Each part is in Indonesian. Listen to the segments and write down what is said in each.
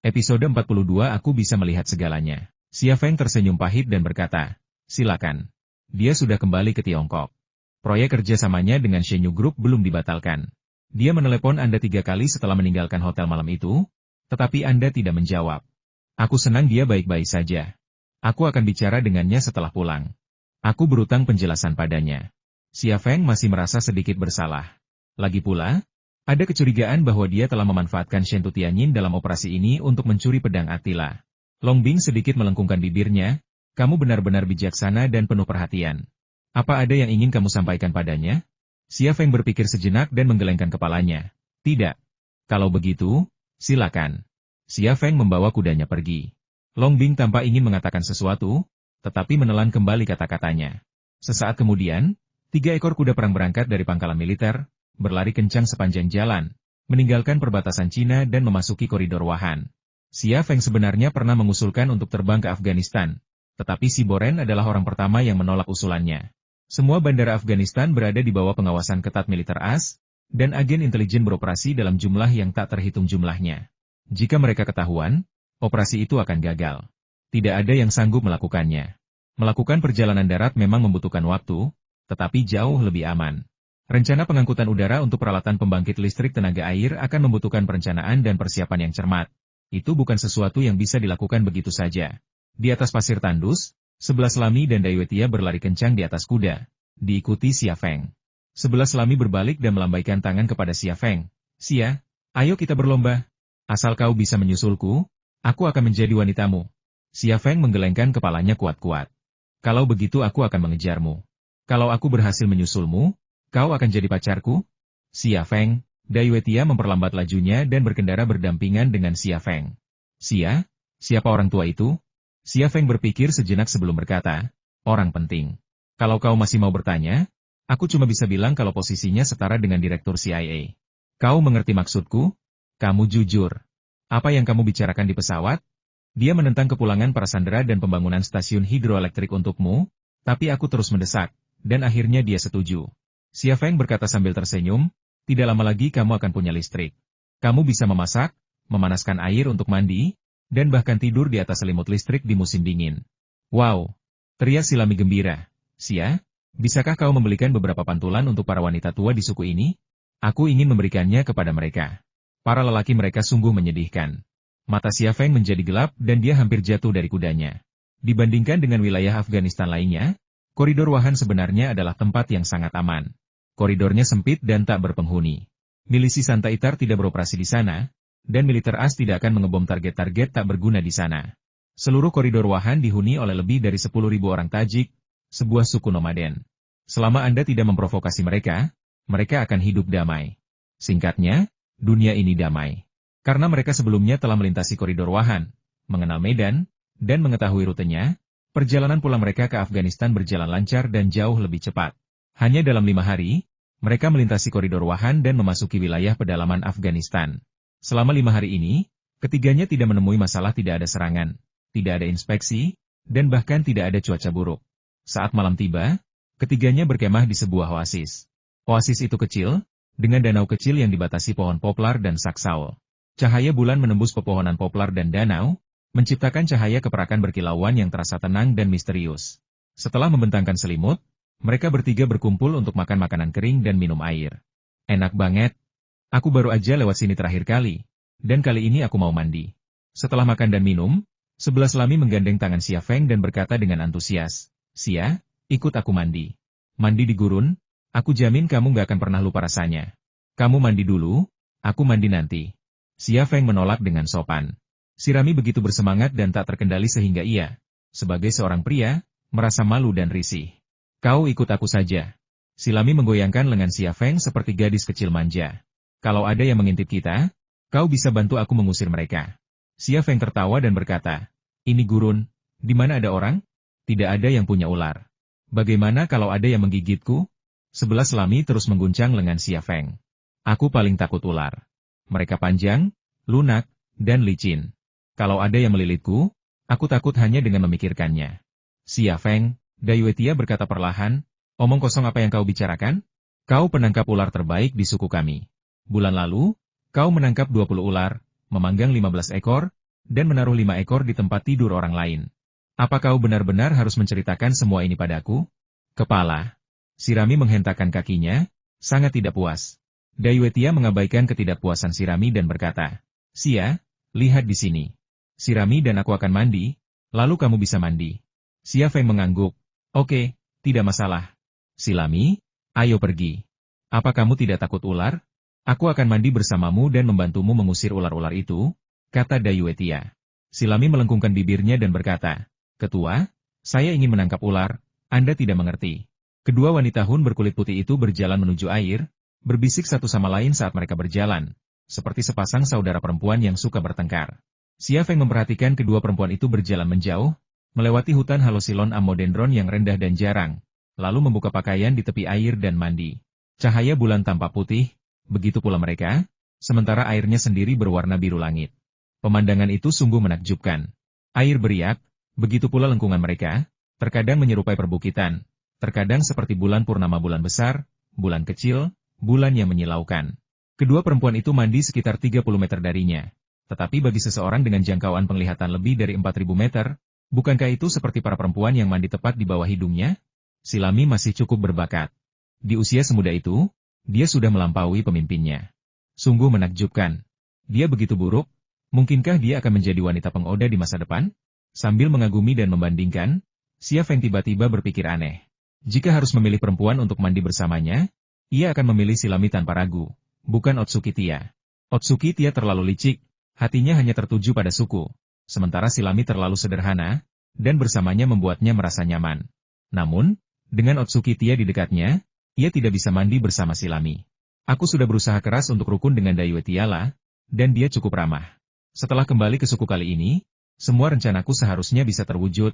Episode 42 Aku bisa melihat segalanya. Xia Feng tersenyum pahit dan berkata, silakan. Dia sudah kembali ke Tiongkok. Proyek kerjasamanya dengan Shenyu Group belum dibatalkan. Dia menelepon Anda 3 kali setelah meninggalkan hotel malam itu, tetapi Anda tidak menjawab. Aku senang dia baik-baik saja. Aku akan bicara dengannya setelah pulang. Aku berutang penjelasan padanya. Xia Feng masih merasa sedikit bersalah. Lagi pula, ada kecurigaan bahwa dia telah memanfaatkan Shen Tutianyin dalam operasi ini untuk mencuri pedang Attila. Long Bing sedikit melengkungkan bibirnya, kamu benar-benar bijaksana dan penuh perhatian. Apa ada yang ingin kamu sampaikan padanya? Xia Feng berpikir sejenak dan menggelengkan kepalanya. Tidak. Kalau begitu, silakan. Xia Feng membawa kudanya pergi. Long Bing tampak ingin mengatakan sesuatu, tetapi menelan kembali kata-katanya. Sesaat kemudian, 3 ekor kuda perang berangkat dari pangkalan militer, berlari kencang sepanjang jalan, meninggalkan perbatasan Cina dan memasuki koridor Wuhan. Xia Feng sebenarnya pernah mengusulkan untuk terbang ke Afghanistan, tetapi si Boren adalah orang pertama yang menolak usulannya. Semua bandara Afghanistan berada di bawah pengawasan ketat militer AS, dan agen intelijen beroperasi dalam jumlah yang tak terhitung jumlahnya. Jika mereka ketahuan, operasi itu akan gagal. Tidak ada yang sanggup melakukannya. Melakukan perjalanan darat memang membutuhkan waktu, tetapi jauh lebih aman. Rencana pengangkutan udara untuk peralatan pembangkit listrik tenaga air akan membutuhkan perencanaan dan persiapan yang cermat. Itu bukan sesuatu yang bisa dilakukan begitu saja. Di atas pasir tandus, 11 Lami dan Daiwetia berlari kencang di atas kuda, diikuti Xia Feng. 11 Lami berbalik dan melambaikan tangan kepada Xia Feng. Xia, ayo kita berlomba. Asal kau bisa menyusulku, aku akan menjadi wanitamu. Xia Feng menggelengkan kepalanya kuat-kuat. Kalau begitu aku akan mengejarmu. Kalau aku berhasil menyusulmu, kau akan jadi pacarku? Xia Feng, Daiwetia memperlambat lajunya dan berkendara berdampingan dengan Xia Feng. Xia, siapa orang tua itu? Xia Feng berpikir sejenak sebelum berkata, orang penting. Kalau kau masih mau bertanya, aku cuma bisa bilang kalau posisinya setara dengan Direktur CIA. Kau mengerti maksudku? Kamu jujur. Apa yang kamu bicarakan di pesawat? Dia menentang kepulangan para sandera dan pembangunan stasiun hidroelektrik untukmu, tapi aku terus mendesak, dan akhirnya dia setuju. Xia Feng berkata sambil tersenyum, tidak lama lagi kamu akan punya listrik. Kamu bisa memasak, memanaskan air untuk mandi, dan bahkan tidur di atas selimut listrik di musim dingin. Wow! Teriak si Lami gembira. Xia, bisakah kau membelikan beberapa pantulan untuk para wanita tua di suku ini? Aku ingin memberikannya kepada mereka. Para lelaki mereka sungguh menyedihkan. Mata Xia Feng menjadi gelap dan dia hampir jatuh dari kudanya. Dibandingkan dengan wilayah Afghanistan lainnya, koridor Wuhan sebenarnya adalah tempat yang sangat aman. Koridornya sempit dan tak berpenghuni. Milisi Santai Tar tidak beroperasi di sana, dan militer AS tidak akan mengebom target-target tak berguna di sana. Seluruh koridor Wuhan dihuni oleh lebih dari 10.000 orang Tajik, sebuah suku nomaden. Selama Anda tidak memprovokasi mereka, mereka akan hidup damai. Singkatnya, dunia ini damai. Karena mereka sebelumnya telah melintasi koridor Wuhan, mengenal medan, dan mengetahui rutenya, perjalanan pulang mereka ke Afghanistan berjalan lancar dan jauh lebih cepat. Hanya dalam 5 hari, mereka melintasi koridor Wuhan dan memasuki wilayah pedalaman Afghanistan. Selama 5 hari ini, ketiganya tidak menemui masalah, tidak ada serangan, tidak ada inspeksi, dan bahkan tidak ada cuaca buruk. Saat malam tiba, ketiganya berkemah di sebuah oasis. Oasis itu kecil, dengan danau kecil yang dibatasi pohon poplar dan saksau. Cahaya bulan menembus pepohonan poplar dan danau, menciptakan cahaya keperakan berkilauan yang terasa tenang dan misterius. Setelah membentangkan selimut, mereka bertiga berkumpul untuk makan makanan kering dan minum air. Enak banget. Aku baru aja lewat sini terakhir kali, dan kali ini aku mau mandi. Setelah makan dan minum, 11 Lami menggandeng tangan Xia Feng dan berkata dengan antusias, Xia, ikut aku mandi. Mandi di gurun, aku jamin kamu gak akan pernah lupa rasanya. Kamu mandi dulu, aku mandi nanti. Xia Feng menolak dengan sopan. Si Rami begitu bersemangat dan tak terkendali sehingga ia, sebagai seorang pria, merasa malu dan risih. Kau ikut aku saja. Si Lami menggoyangkan lengan Xia Feng seperti gadis kecil manja. Kalau ada yang mengintip kita, kau bisa bantu aku mengusir mereka. Xia Feng tertawa dan berkata, ini gurun, di mana ada orang? Tidak ada yang punya ular. Bagaimana kalau ada yang menggigitku? 11 Lami terus mengguncang lengan Xia Feng. Aku paling takut ular. Mereka panjang, lunak, dan licin. Kalau ada yang melilitku, aku takut hanya dengan memikirkannya. Xia Feng, Daiwetia berkata perlahan, omong kosong apa yang kau bicarakan? Kau penangkap ular terbaik di suku kami. Bulan lalu, kau menangkap 20 ular, memanggang 15 ekor, dan menaruh 5 ekor di tempat tidur orang lain. Apa kau benar-benar harus menceritakan semua ini padaku? Kepala. Sirami menghentakkan kakinya, sangat tidak puas. Daiwetia mengabaikan ketidakpuasan Sirami dan berkata, Xia, lihat di sini. Sirami dan aku akan mandi, lalu kamu bisa mandi. Xia Feng mengangguk. Oke, tidak masalah. Silami, ayo pergi. Apa kamu tidak takut ular? Aku akan mandi bersamamu dan membantumu mengusir ular-ular itu, kata Daiwetia. Silami melengkungkan bibirnya dan berkata, Ketua, saya ingin menangkap ular, Anda tidak mengerti. Kedua wanita Hun berkulit putih itu berjalan menuju air, berbisik satu sama lain saat mereka berjalan, seperti sepasang saudara perempuan yang suka bertengkar. Xia Feng memperhatikan kedua perempuan itu berjalan menjauh, melewati hutan halosilon amodendron yang rendah dan jarang, lalu membuka pakaian di tepi air dan mandi. Cahaya bulan tampak putih, begitu pula mereka, sementara airnya sendiri berwarna biru langit. Pemandangan itu sungguh menakjubkan. Air beriak, begitu pula lengkungan mereka, terkadang menyerupai perbukitan, terkadang seperti bulan purnama bulan besar, bulan kecil, bulan yang menyilaukan. Kedua perempuan itu mandi sekitar 30 meter darinya. Tetapi bagi seseorang dengan jangkauan penglihatan lebih dari 4.000 meter, bukankah itu seperti para perempuan yang mandi tepat di bawah hidungnya? Silami masih cukup berbakat. Di usia semuda itu, dia sudah melampaui pemimpinnya. Sungguh menakjubkan. Dia begitu buruk, mungkinkah dia akan menjadi wanita pengoda di masa depan? Sambil mengagumi dan membandingkan, Xia Feng tiba-tiba berpikir aneh. Jika harus memilih perempuan untuk mandi bersamanya, ia akan memilih Silami tanpa ragu, bukan Otsuki Tia. Otsuki Tia terlalu licik, hatinya hanya tertuju pada suku, sementara Silami terlalu sederhana, dan bersamanya membuatnya merasa nyaman. Namun, dengan Otsuki Tia di dekatnya, ia tidak bisa mandi bersama Silami. Aku sudah berusaha keras untuk rukun dengan Daiwetia lah, dan dia cukup ramah. Setelah kembali ke suku kali ini, semua rencanaku seharusnya bisa terwujud.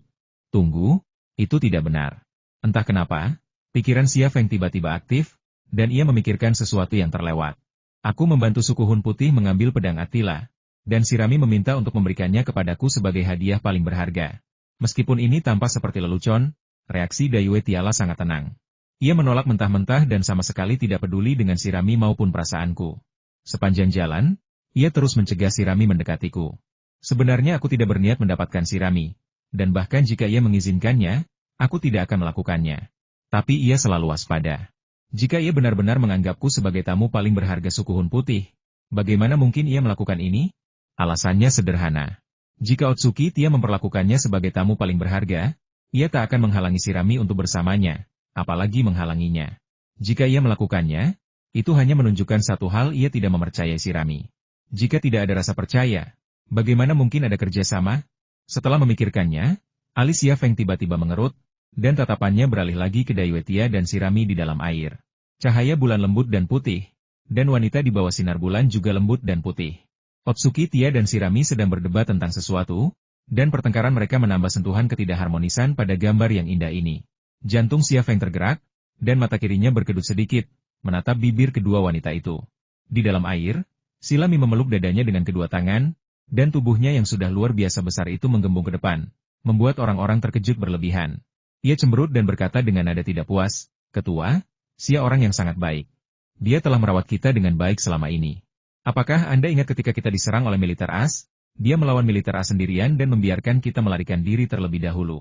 Tunggu, itu tidak benar. Entah kenapa, pikiran Xia Feng tiba-tiba aktif, dan ia memikirkan sesuatu yang terlewat. Aku membantu suku Hun Putih mengambil pedang Attila, dan Sirami meminta untuk memberikannya kepadaku sebagai hadiah paling berharga. Meskipun ini tampak seperti lelucon, reaksi Daiwetia sangat tenang. Ia menolak mentah-mentah dan sama sekali tidak peduli dengan Sirami maupun perasaanku. Sepanjang jalan, ia terus mencegah Sirami mendekatiku. Sebenarnya aku tidak berniat mendapatkan Sirami, dan bahkan jika ia mengizinkannya, aku tidak akan melakukannya. Tapi ia selalu waspada. Jika ia benar-benar menganggapku sebagai tamu paling berharga suku Hun Putih, bagaimana mungkin ia melakukan ini? Alasannya sederhana. Jika Otsuki Tia memperlakukannya sebagai tamu paling berharga, ia tak akan menghalangi Sirami untuk bersamanya, apalagi menghalanginya. Jika ia melakukannya, itu hanya menunjukkan satu hal, ia tidak mempercayai Sirami. Jika tidak ada rasa percaya, bagaimana mungkin ada kerjasama? Setelah memikirkannya, alis Xia Feng tiba-tiba mengerut, dan tatapannya beralih lagi ke Daiwetia dan Sirami di dalam air. Cahaya bulan lembut dan putih, dan wanita di bawah sinar bulan juga lembut dan putih. Otsuki Tia dan Sirami sedang berdebat tentang sesuatu, dan pertengkaran mereka menambah sentuhan ketidakharmonisan pada gambar yang indah ini. Jantung Xia Feng tergerak, dan mata kirinya berkedut sedikit, menatap bibir kedua wanita itu. Di dalam air, Silami memeluk dadanya dengan kedua tangan, dan tubuhnya yang sudah luar biasa besar itu menggembung ke depan, membuat orang-orang terkejut berlebihan. Ia cemberut dan berkata dengan nada tidak puas, Ketua, Xia orang yang sangat baik. Dia telah merawat kita dengan baik selama ini. Apakah Anda ingat ketika kita diserang oleh militer As? Dia melawan militer As sendirian dan membiarkan kita melarikan diri terlebih dahulu.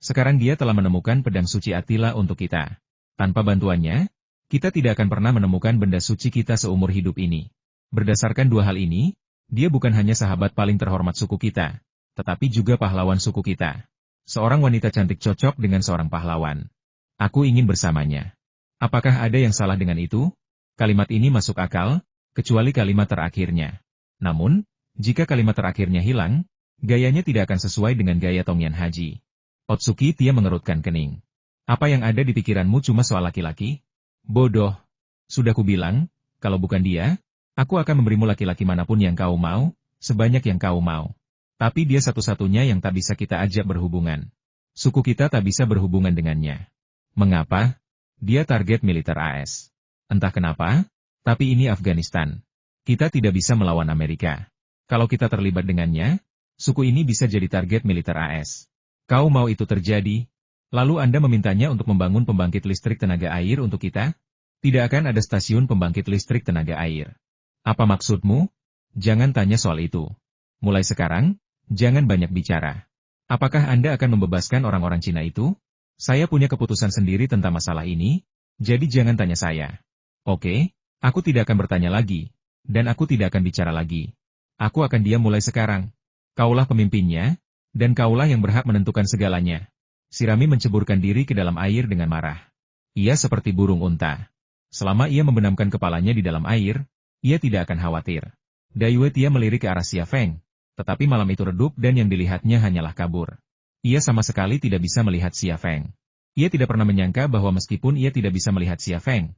Sekarang dia telah menemukan pedang suci Attila untuk kita. Tanpa bantuannya, kita tidak akan pernah menemukan benda suci kita seumur hidup ini. Berdasarkan dua hal ini, dia bukan hanya sahabat paling terhormat suku kita, tetapi juga pahlawan suku kita. Seorang wanita cantik cocok dengan seorang pahlawan. Aku ingin bersamanya. Apakah ada yang salah dengan itu? Kalimat ini masuk akal, kecuali kalimat terakhirnya. Namun, jika kalimat terakhirnya hilang, gayanya tidak akan sesuai dengan gaya Tongyan Haji. Otsuki Tia mengerutkan kening. Apa yang ada di pikiranmu cuma soal laki-laki? Bodoh. Sudah kubilang, kalau bukan dia, aku akan memberimu laki-laki manapun yang kau mau, sebanyak yang kau mau. Tapi dia satu-satunya yang tak bisa kita ajak berhubungan. Suku kita tak bisa berhubungan dengannya. Mengapa? Dia target militer AS. Entah kenapa, tapi ini Afghanistan. Kita tidak bisa melawan Amerika. Kalau kita terlibat dengannya, suku ini bisa jadi target militer AS. Kau mau itu terjadi? Lalu Anda memintanya untuk membangun pembangkit listrik tenaga air untuk kita? Tidak akan ada stasiun pembangkit listrik tenaga air. Apa maksudmu? Jangan tanya soal itu. Mulai sekarang, Jangan banyak bicara. Apakah Anda akan membebaskan orang-orang Cina itu? Saya punya keputusan sendiri tentang masalah ini, jadi jangan tanya saya. Oke, aku tidak akan bertanya lagi, dan aku tidak akan bicara lagi. Aku akan diam mulai sekarang. Kaulah pemimpinnya, dan kaulah yang berhak menentukan segalanya. Shirami menceburkan diri ke dalam air dengan marah. Ia seperti burung unta. Selama ia membenamkan kepalanya di dalam air, ia tidak akan khawatir. Dai Wetia melirik ke arah Xia Feng, tetapi malam itu redup dan yang dilihatnya hanyalah kabur. Ia sama sekali tidak bisa melihat Xia Feng. Ia tidak pernah menyangka bahwa meskipun ia tidak bisa melihat Xia Feng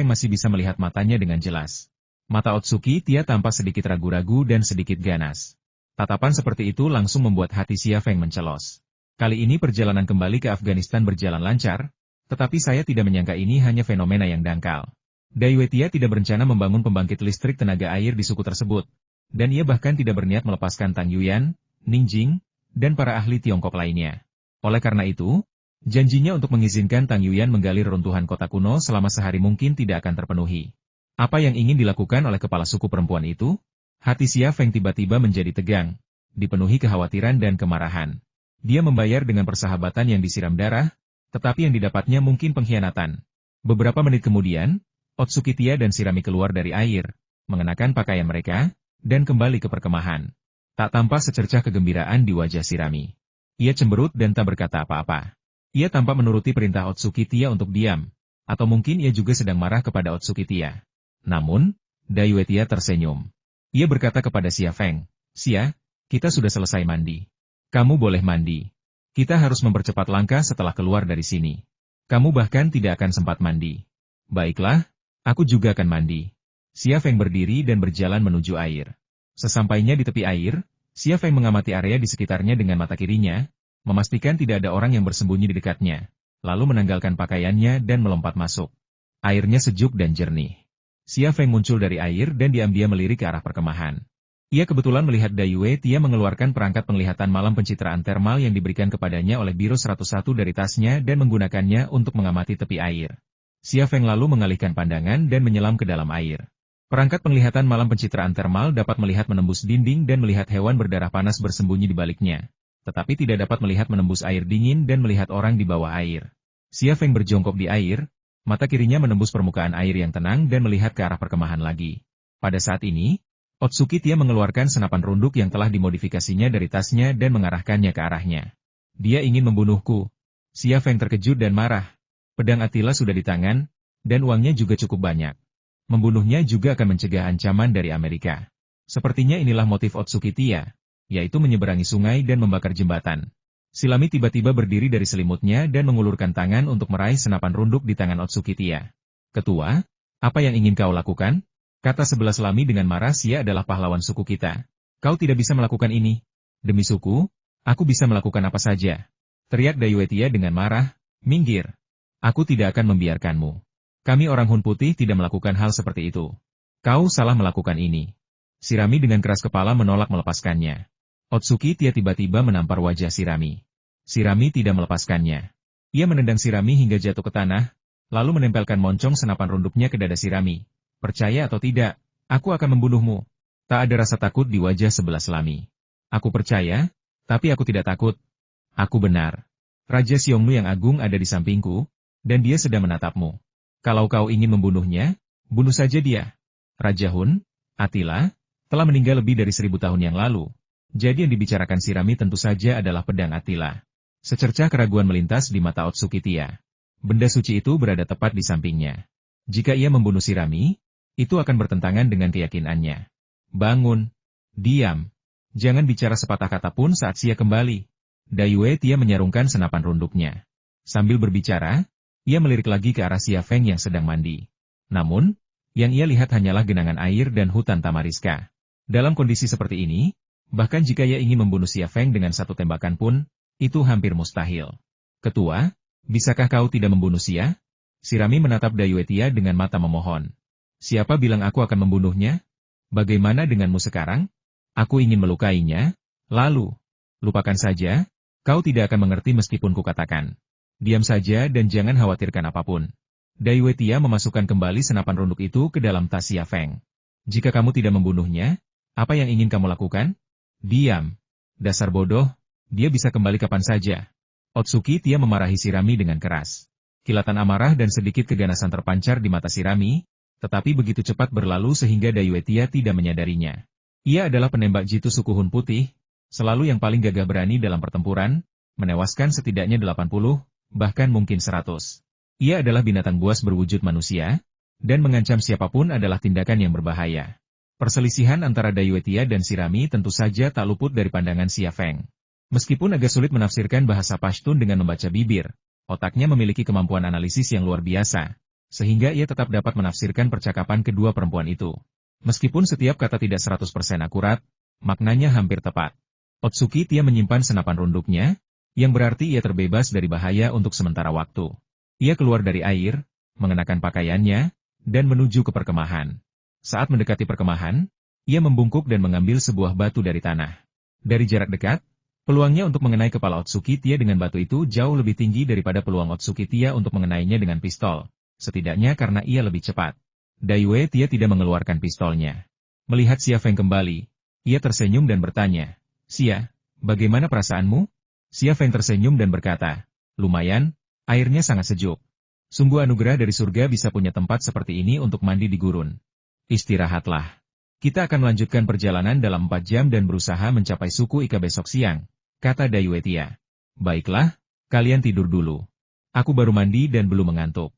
masih bisa melihat matanya dengan jelas. Mata Otsuki Tia tampak sedikit ragu-ragu dan sedikit ganas. Tatapan seperti itu langsung membuat hati Xia Feng mencelos. Kali ini perjalanan kembali ke Afghanistan berjalan lancar, tetapi saya tidak menyangka ini hanya fenomena yang dangkal. Dai Wetia tidak berencana membangun pembangkit listrik tenaga air di suku tersebut, dan ia bahkan tidak berniat melepaskan Tang Yuyan, Ning Jing, dan para ahli Tiongkok lainnya. Oleh karena itu, janjinya untuk mengizinkan Tang Yuyan menggali reruntuhan kota kuno selama sehari mungkin tidak akan terpenuhi. Apa yang ingin dilakukan oleh kepala suku perempuan itu? Hati Xia Feng tiba-tiba menjadi tegang, dipenuhi kekhawatiran dan kemarahan. Dia membayar dengan persahabatan yang disiram darah, tetapi yang didapatnya mungkin pengkhianatan. Beberapa menit kemudian, Otsuki Tia dan Shirami keluar dari air, mengenakan pakaian mereka, dan kembali ke perkemahan. Tak tampak secercah kegembiraan di wajah Shirami. Ia cemberut dan tak berkata apa-apa. Ia tampak menuruti perintah Otsuki Tia untuk diam, atau mungkin ia juga sedang marah kepada Otsuki Tia. Namun, Dai Wetia tersenyum. Ia berkata kepada Xia Feng, "Xia, kita sudah selesai mandi. Kamu boleh mandi. Kita harus mempercepat langkah setelah keluar dari sini. Kamu bahkan tidak akan sempat mandi." "Baiklah, aku juga akan mandi." Xia Feng berdiri dan berjalan menuju air. Sesampainya di tepi air, Xia Feng mengamati area di sekitarnya dengan mata kirinya, memastikan tidak ada orang yang bersembunyi di dekatnya, lalu menanggalkan pakaiannya dan melompat masuk. Airnya sejuk dan jernih. Xia Feng muncul dari air dan diam-diam melirik ke arah perkemahan. Ia kebetulan melihat Dai Wetia mengeluarkan perangkat penglihatan malam pencitraan termal yang diberikan kepadanya oleh Biro 101 dari tasnya dan menggunakannya untuk mengamati tepi air. Xia Feng lalu mengalihkan pandangan dan menyelam ke dalam air. Perangkat penglihatan malam pencitraan termal dapat melihat menembus dinding dan melihat hewan berdarah panas bersembunyi di baliknya, tetapi tidak dapat melihat menembus air dingin dan melihat orang di bawah air. Xia Feng berjongkok di air, mata kirinya menembus permukaan air yang tenang dan melihat ke arah perkemahan lagi. Pada saat ini, Otsuki Tia mengeluarkan senapan runduk yang telah dimodifikasinya dari tasnya dan mengarahkannya ke arahnya. "Dia ingin membunuhku." Xia Feng terkejut dan marah. Pedang Attila sudah di tangan, dan uangnya juga cukup banyak. Membunuhnya juga akan mencegah ancaman dari Amerika. Sepertinya inilah motif Otsuki Tia, yaitu menyeberangi sungai dan membakar jembatan. Shirami tiba-tiba berdiri dari selimutnya dan mengulurkan tangan untuk meraih senapan runduk di tangan Otsuki Tia. "Ketua, apa yang ingin kau lakukan?" Kata sebelah Shirami dengan marah. "Xia adalah pahlawan suku kita. Kau tidak bisa melakukan ini." "Demi suku, aku bisa melakukan apa saja," teriak Dai Wetia dengan marah. "Minggir. Aku tidak akan membiarkanmu. Kami orang Hun Putih tidak melakukan hal seperti itu. Kau salah melakukan ini." Shirami dengan keras kepala menolak melepaskannya. Otsuki Tia tiba-tiba menampar wajah Shirami. Shirami tidak melepaskannya. Ia menendang Shirami hingga jatuh ke tanah, lalu menempelkan moncong senapan runduknya ke dada Shirami. "Percaya atau tidak, aku akan membunuhmu." Tak ada rasa takut di wajah sebelah Shirami. "Aku percaya, tapi aku tidak takut. Aku benar. Raja Xiongnu yang agung ada di sampingku, dan dia sedang menatapmu. Kalau kau ingin membunuhnya, bunuh saja dia." Raja Hun, Attila, telah meninggal lebih dari 1000 tahun yang lalu. Jadi yang dibicarakan Shirami tentu saja adalah pedang Attila. Secercah keraguan melintas di mata Otsuki Tia. Benda suci itu berada tepat di sampingnya. Jika ia membunuh Shirami, itu akan bertentangan dengan keyakinannya. "Bangun. Diam. Jangan bicara sepatah kata pun saat Xia kembali." Dai Wetia menyarungkan senapan runduknya. Sambil berbicara, ia melirik lagi ke arah Xia Feng yang sedang mandi. Namun, yang ia lihat hanyalah genangan air dan hutan tamariska. Dalam kondisi seperti ini, bahkan jika ia ingin membunuh Xia Feng dengan satu tembakan pun, itu hampir mustahil. "Ketua, bisakah kau tidak membunuh Xia?" Shirami menatap Dai Wetia dengan mata memohon. "Siapa bilang aku akan membunuhnya? Bagaimana denganmu sekarang? Aku ingin melukainya, lalu, lupakan saja, kau tidak akan mengerti meskipun kukatakan. Diam saja dan jangan khawatirkan apapun." Dai Wetia memasukkan kembali senapan runduk itu ke dalam tas Xia Feng. "Jika kamu tidak membunuhnya, apa yang ingin kamu lakukan?" "Diam." Dasar bodoh, dia bisa kembali kapan saja. Otsuki Tia memarahi Shirami dengan keras. Kilatan amarah dan sedikit keganasan terpancar di mata Shirami, tetapi begitu cepat berlalu sehingga Dayue Tia tidak menyadarinya. Ia adalah penembak jitu suku Hun Putih, selalu yang paling gagah berani dalam pertempuran, menewaskan setidaknya 80, bahkan mungkin 100. Ia adalah binatang buas berwujud manusia, dan mengancam siapapun adalah tindakan yang berbahaya. Perselisihan antara Dayue Tia dan Shirami tentu saja tak luput dari pandangan Xia Feng. Meskipun agak sulit menafsirkan bahasa Pashtun dengan membaca bibir, otaknya memiliki kemampuan analisis yang luar biasa, sehingga ia tetap dapat menafsirkan percakapan kedua perempuan itu. Meskipun setiap kata tidak 100% akurat, maknanya hampir tepat. Otsuki Tia menyimpan senapan runduknya, yang berarti ia terbebas dari bahaya untuk sementara waktu. Ia keluar dari air, mengenakan pakaiannya, dan menuju ke perkemahan. Saat mendekati perkemahan, ia membungkuk dan mengambil sebuah batu dari tanah. Dari jarak dekat, peluangnya untuk mengenai kepala Otsuki Tia dengan batu itu jauh lebih tinggi daripada peluang Otsuki Tia untuk mengenainya dengan pistol, setidaknya karena ia lebih cepat. Dayue Tia tidak mengeluarkan pistolnya. Melihat Xia Feng kembali, ia tersenyum dan bertanya, "Xia, bagaimana perasaanmu?" Xia Feng tersenyum dan berkata, "Lumayan, airnya sangat sejuk. Sungguh anugerah dari surga bisa punya tempat seperti ini untuk mandi di gurun. Istirahatlah. Kita akan melanjutkan perjalanan dalam 4 jam dan berusaha mencapai suku Ika besok siang," kata Dayue Tia. "Baiklah, kalian tidur dulu. Aku baru mandi dan belum mengantuk.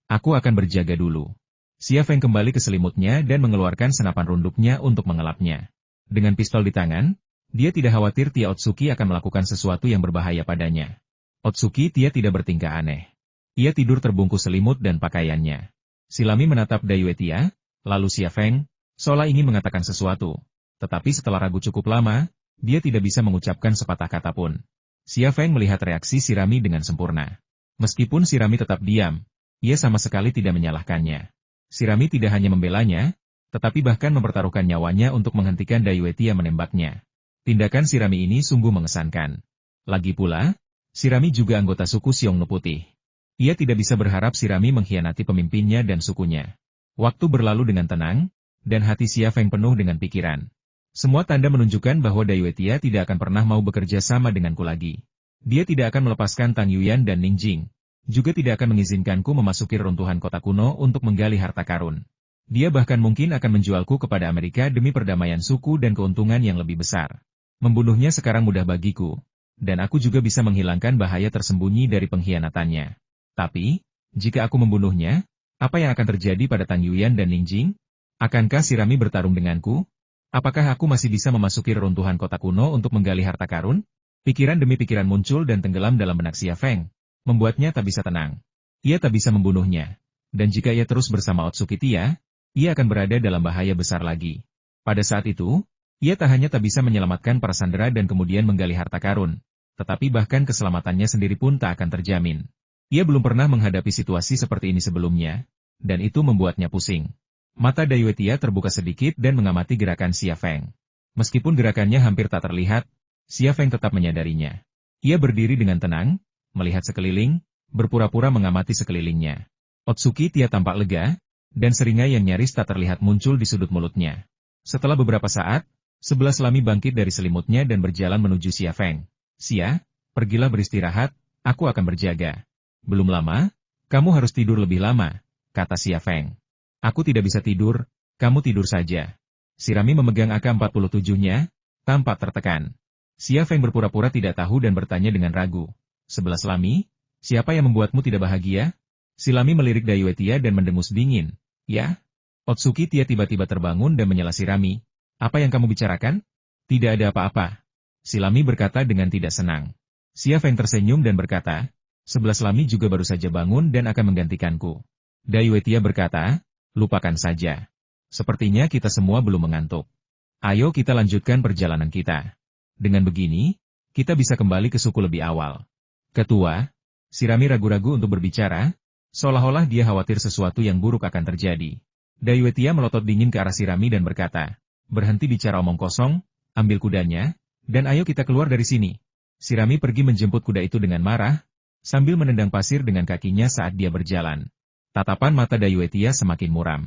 Aku akan berjaga dulu." Xia Feng kembali ke selimutnya dan mengeluarkan senapan runduknya untuk mengelapnya. Dengan pistol di tangan, dia tidak khawatir Tia Otsuki akan melakukan sesuatu yang berbahaya padanya. Otsuki Tia tidak bertingkah aneh. Ia tidur terbungkus selimut dan pakaiannya. Shirami menatap Dayue Tia, lalu Xia Feng, seolah ingin mengatakan sesuatu. Tetapi setelah ragu cukup lama, dia tidak bisa mengucapkan sepatah kata pun. Xia Feng melihat reaksi Shirami dengan sempurna. Meskipun Shirami tetap diam, ia sama sekali tidak menyalahkannya. Shirami tidak hanya membelanya, tetapi bahkan mempertaruhkan nyawanya untuk menghentikan Dayue Tia menembaknya. Tindakan Shirami ini sungguh mengesankan. Lagi pula, Shirami juga anggota suku Xiongnu Putih. Ia tidak bisa berharap Shirami mengkhianati pemimpinnya dan sukunya. Waktu berlalu dengan tenang, dan hati Xia Feng penuh dengan pikiran. Semua tanda menunjukkan bahwa Dayue Tia tidak akan pernah mau bekerja sama denganku lagi. Dia tidak akan melepaskan Tang Yuyan dan Ning Jing. Juga tidak akan mengizinkanku memasuki reruntuhan kota kuno untuk menggali harta karun. Dia bahkan mungkin akan menjualku kepada Amerika demi perdamaian suku dan keuntungan yang lebih besar. Membunuhnya sekarang mudah bagiku, dan aku juga bisa menghilangkan bahaya tersembunyi dari pengkhianatannya. Tapi, jika aku membunuhnya, apa yang akan terjadi pada Tang Yuyan dan Ning Jing? Akankah Shirami bertarung denganku? Apakah aku masih bisa memasuki reruntuhan kota kuno untuk menggali harta karun? Pikiran demi pikiran muncul dan tenggelam dalam benak Xia Feng, membuatnya tak bisa tenang. Ia tak bisa membunuhnya. Dan jika ia terus bersama Otsuki Tia, ia akan berada dalam bahaya besar lagi. Pada saat itu, ia tak hanya tak bisa menyelamatkan para sandera dan kemudian menggali harta karun, tetapi bahkan keselamatannya sendiri pun tak akan terjamin. Ia belum pernah menghadapi situasi seperti ini sebelumnya, dan itu membuatnya pusing. Mata Dayue Tia terbuka sedikit dan mengamati gerakan Xia Feng. Meskipun gerakannya hampir tak terlihat, Xia Feng tetap menyadarinya. Ia berdiri dengan tenang, melihat sekeliling, berpura-pura mengamati sekelilingnya. Otsuki Tia tampak lega, dan seringai yang nyaris tak terlihat muncul di sudut mulutnya. Setelah beberapa saat, 11 Lami bangkit dari selimutnya dan berjalan menuju Xia Feng. "Xia, pergilah beristirahat, aku akan berjaga." "Belum lama, kamu harus tidur lebih lama," kata Xia Feng. "Aku tidak bisa tidur, kamu tidur saja." Shirami memegang AK-47-nya, tampak tertekan. Xia Feng berpura-pura tidak tahu dan bertanya dengan ragu. "11 Lami, siapa yang membuatmu tidak bahagia?" Shirami melirik Dayue Tia dan mendengus dingin. "Ya?" Otsuki Tia tiba-tiba terbangun dan menyela Shirami. "Apa yang kamu bicarakan?" "Tidak ada apa-apa." Shirami berkata dengan tidak senang. Xia Feng tersenyum dan berkata, 11 Lami juga baru saja bangun dan akan menggantikanku." Dayue Tia berkata, "Lupakan saja. Sepertinya kita semua belum mengantuk. Ayo kita lanjutkan perjalanan kita. Dengan begini, kita bisa kembali ke suku lebih awal." "Ketua," Shirami ragu-ragu untuk berbicara, seolah-olah dia khawatir sesuatu yang buruk akan terjadi. Dayue Tia melotot dingin ke arah Shirami dan berkata, "Berhenti bicara omong kosong, ambil kudanya, dan ayo kita keluar dari sini." Shirami pergi menjemput kuda itu dengan marah, sambil menendang pasir dengan kakinya saat dia berjalan. Tatapan mata Dayue Tia semakin muram.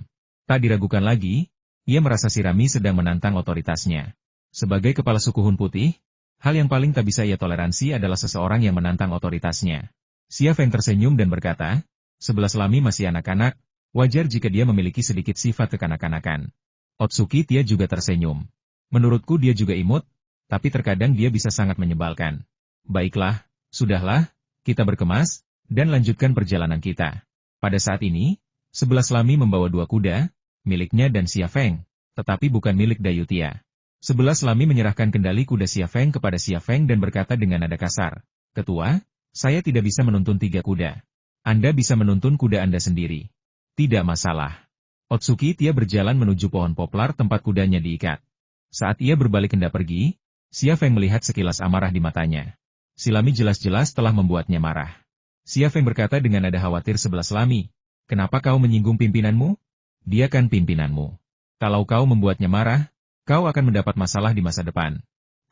Tak diragukan lagi, ia merasa Shirami sedang menantang otoritasnya. Sebagai kepala suku Hun Putih, Hal yang paling tak bisa ia toleransi adalah seseorang yang menantang otoritasnya. Xia Feng tersenyum dan berkata, 11 Lami masih anak-anak, wajar jika dia memiliki sedikit sifat kekanak-kanakan. Otsuki Tia juga tersenyum. Menurutku dia juga imut, tapi terkadang dia bisa sangat menyebalkan. Baiklah, sudahlah, kita berkemas, dan lanjutkan perjalanan kita. Pada saat ini, 11 Lami membawa 2 kuda, miliknya dan Xia Feng, tetapi bukan milik Dayutia. 11 Lami menyerahkan kendali kuda Xia Feng kepada Xia Feng dan berkata dengan nada kasar, "Ketua, saya tidak bisa menuntun 3 kuda. Anda bisa menuntun kuda Anda sendiri." "Tidak masalah." Otsuki Tia berjalan menuju pohon poplar tempat kudanya diikat. Saat ia berbalik hendak pergi, Xia Feng melihat sekilas amarah di matanya. Si Lami jelas-jelas telah membuatnya marah. Xia Feng berkata dengan nada khawatir 11 Lami, "Kenapa kau menyinggung pimpinanmu? Dia kan pimpinanmu. Kalau kau membuatnya marah, kau akan mendapat masalah di masa depan."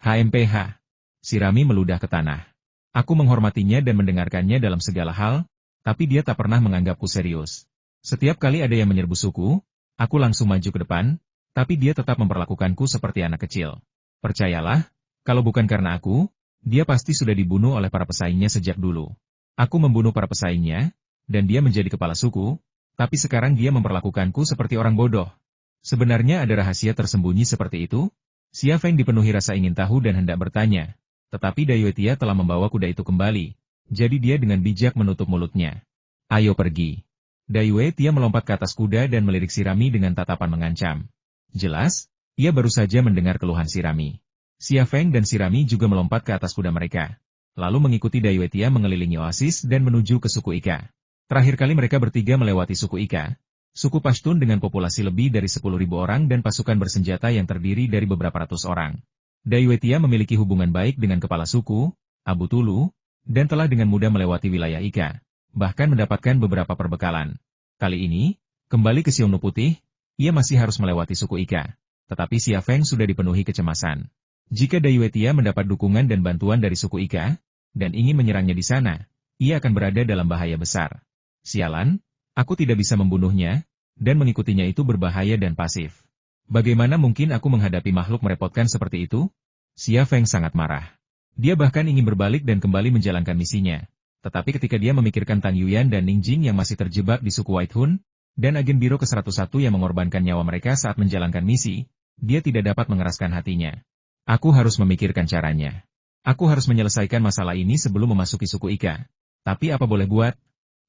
"HMPH." Si Rami meludah ke tanah. "Aku menghormatinya dan mendengarkannya dalam segala hal, tapi dia tak pernah menganggapku serius. Setiap kali ada yang menyerbu suku, aku langsung maju ke depan, tapi dia tetap memperlakukanku seperti anak kecil. Percayalah, kalau bukan karena aku, dia pasti sudah dibunuh oleh para pesaingnya sejak dulu. Aku membunuh para pesaingnya, dan dia menjadi kepala suku, tapi sekarang dia memperlakukanku seperti orang bodoh." Sebenarnya ada rahasia tersembunyi seperti itu? Xia Feng dipenuhi rasa ingin tahu dan hendak bertanya, tetapi Dayuetia telah membawa kuda itu kembali, jadi dia dengan bijak menutup mulutnya. "Ayo pergi." Dayuetia melompat ke atas kuda dan melirik Shirami dengan tatapan mengancam. Jelas, ia baru saja mendengar keluhan Shirami. Xia Feng dan Shirami juga melompat ke atas kuda mereka, lalu mengikuti Dayuetia mengelilingi oasis dan menuju ke suku Ika. Terakhir kali mereka bertiga melewati suku Ika, suku Pashtun dengan populasi lebih dari 10.000 orang dan pasukan bersenjata yang terdiri dari beberapa ratus orang. Dayuetia memiliki hubungan baik dengan kepala suku, Abu Tulu, dan telah dengan mudah melewati wilayah Ika, bahkan mendapatkan beberapa perbekalan. Kali ini, kembali ke Xiongnu Putih, ia masih harus melewati suku Ika, tetapi Xia Feng sudah dipenuhi kecemasan. Jika Dayuetia mendapat dukungan dan bantuan dari suku Ika, dan ingin menyerangnya di sana, ia akan berada dalam bahaya besar. Sialan, aku tidak bisa membunuhnya, dan mengikutinya itu berbahaya dan pasif. Bagaimana mungkin aku menghadapi makhluk merepotkan seperti itu? Xia Feng sangat marah. Dia bahkan ingin berbalik dan kembali menjalankan misinya. Tetapi ketika dia memikirkan Tang Yuyan dan Ning Jing yang masih terjebak di suku White Hun, dan agen Biro ke-101 yang mengorbankan nyawa mereka saat menjalankan misi, dia tidak dapat mengeraskan hatinya. Aku harus memikirkan caranya. Aku harus menyelesaikan masalah ini sebelum memasuki suku Ika. Tapi apa boleh buat?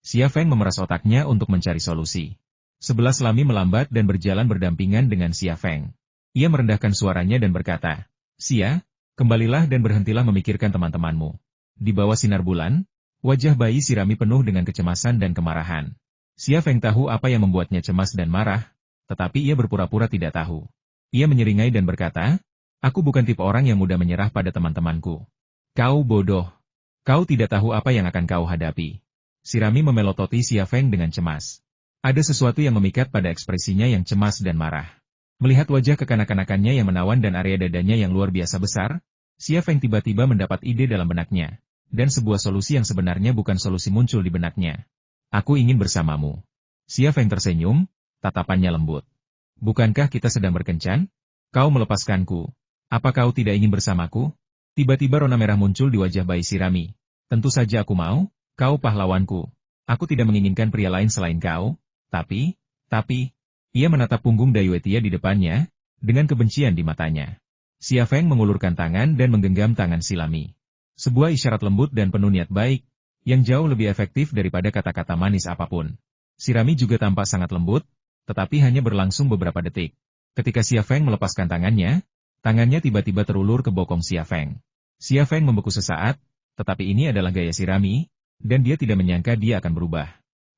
Xia Feng memeras otaknya untuk mencari solusi. 11 Lami melambat dan berjalan berdampingan dengan Xia Feng. Ia merendahkan suaranya dan berkata, "Xia, kembalilah dan berhentilah memikirkan teman-temanmu." Di bawah sinar bulan, wajah bayi Shirami penuh dengan kecemasan dan kemarahan. Xia Feng tahu apa yang membuatnya cemas dan marah, tetapi ia berpura-pura tidak tahu. Ia menyeringai dan berkata, "Aku bukan tipe orang yang mudah menyerah pada teman-temanku." "Kau bodoh. Kau tidak tahu apa yang akan kau hadapi." Shirami memelototi Xia Feng dengan cemas. Ada sesuatu yang memikat pada ekspresinya yang cemas dan marah. Melihat wajah kekanak-kanakannya yang menawan dan area dadanya yang luar biasa besar, Xia Feng tiba-tiba mendapat ide dalam benaknya, dan sebuah solusi yang sebenarnya bukan solusi muncul di benaknya. "Aku ingin bersamamu." Xia Feng tersenyum, tatapannya lembut. "Bukankah kita sedang berkencan? Kau melepaskanku. Apa kau tidak ingin bersamaku?" Tiba-tiba rona merah muncul di wajah bayi Shirami. "Tentu saja aku mau. Kau pahlawanku. Aku tidak menginginkan pria lain selain kau, tapi, ia menatap punggung Dayuetia di depannya, dengan kebencian di matanya. Xia Feng mengulurkan tangan dan menggenggam tangan Shilami. Sebuah isyarat lembut dan penuh niat baik, yang jauh lebih efektif daripada kata-kata manis apapun. Shirami juga tampak sangat lembut, tetapi hanya berlangsung beberapa detik. Ketika Xia Feng melepaskan tangannya tiba-tiba terulur ke bokong Xia Feng. Xia Feng membeku sesaat, tetapi ini adalah gaya Shirami, dan dia tidak menyangka dia akan berubah.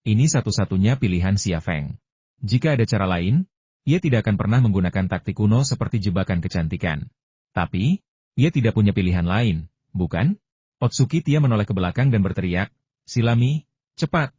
Ini satu-satunya pilihan Xia Feng. Jika ada cara lain, ia tidak akan pernah menggunakan taktik kuno seperti jebakan kecantikan. Tapi, ia tidak punya pilihan lain, bukan? Otsuki Tia menoleh ke belakang dan berteriak, "Shilami, cepat!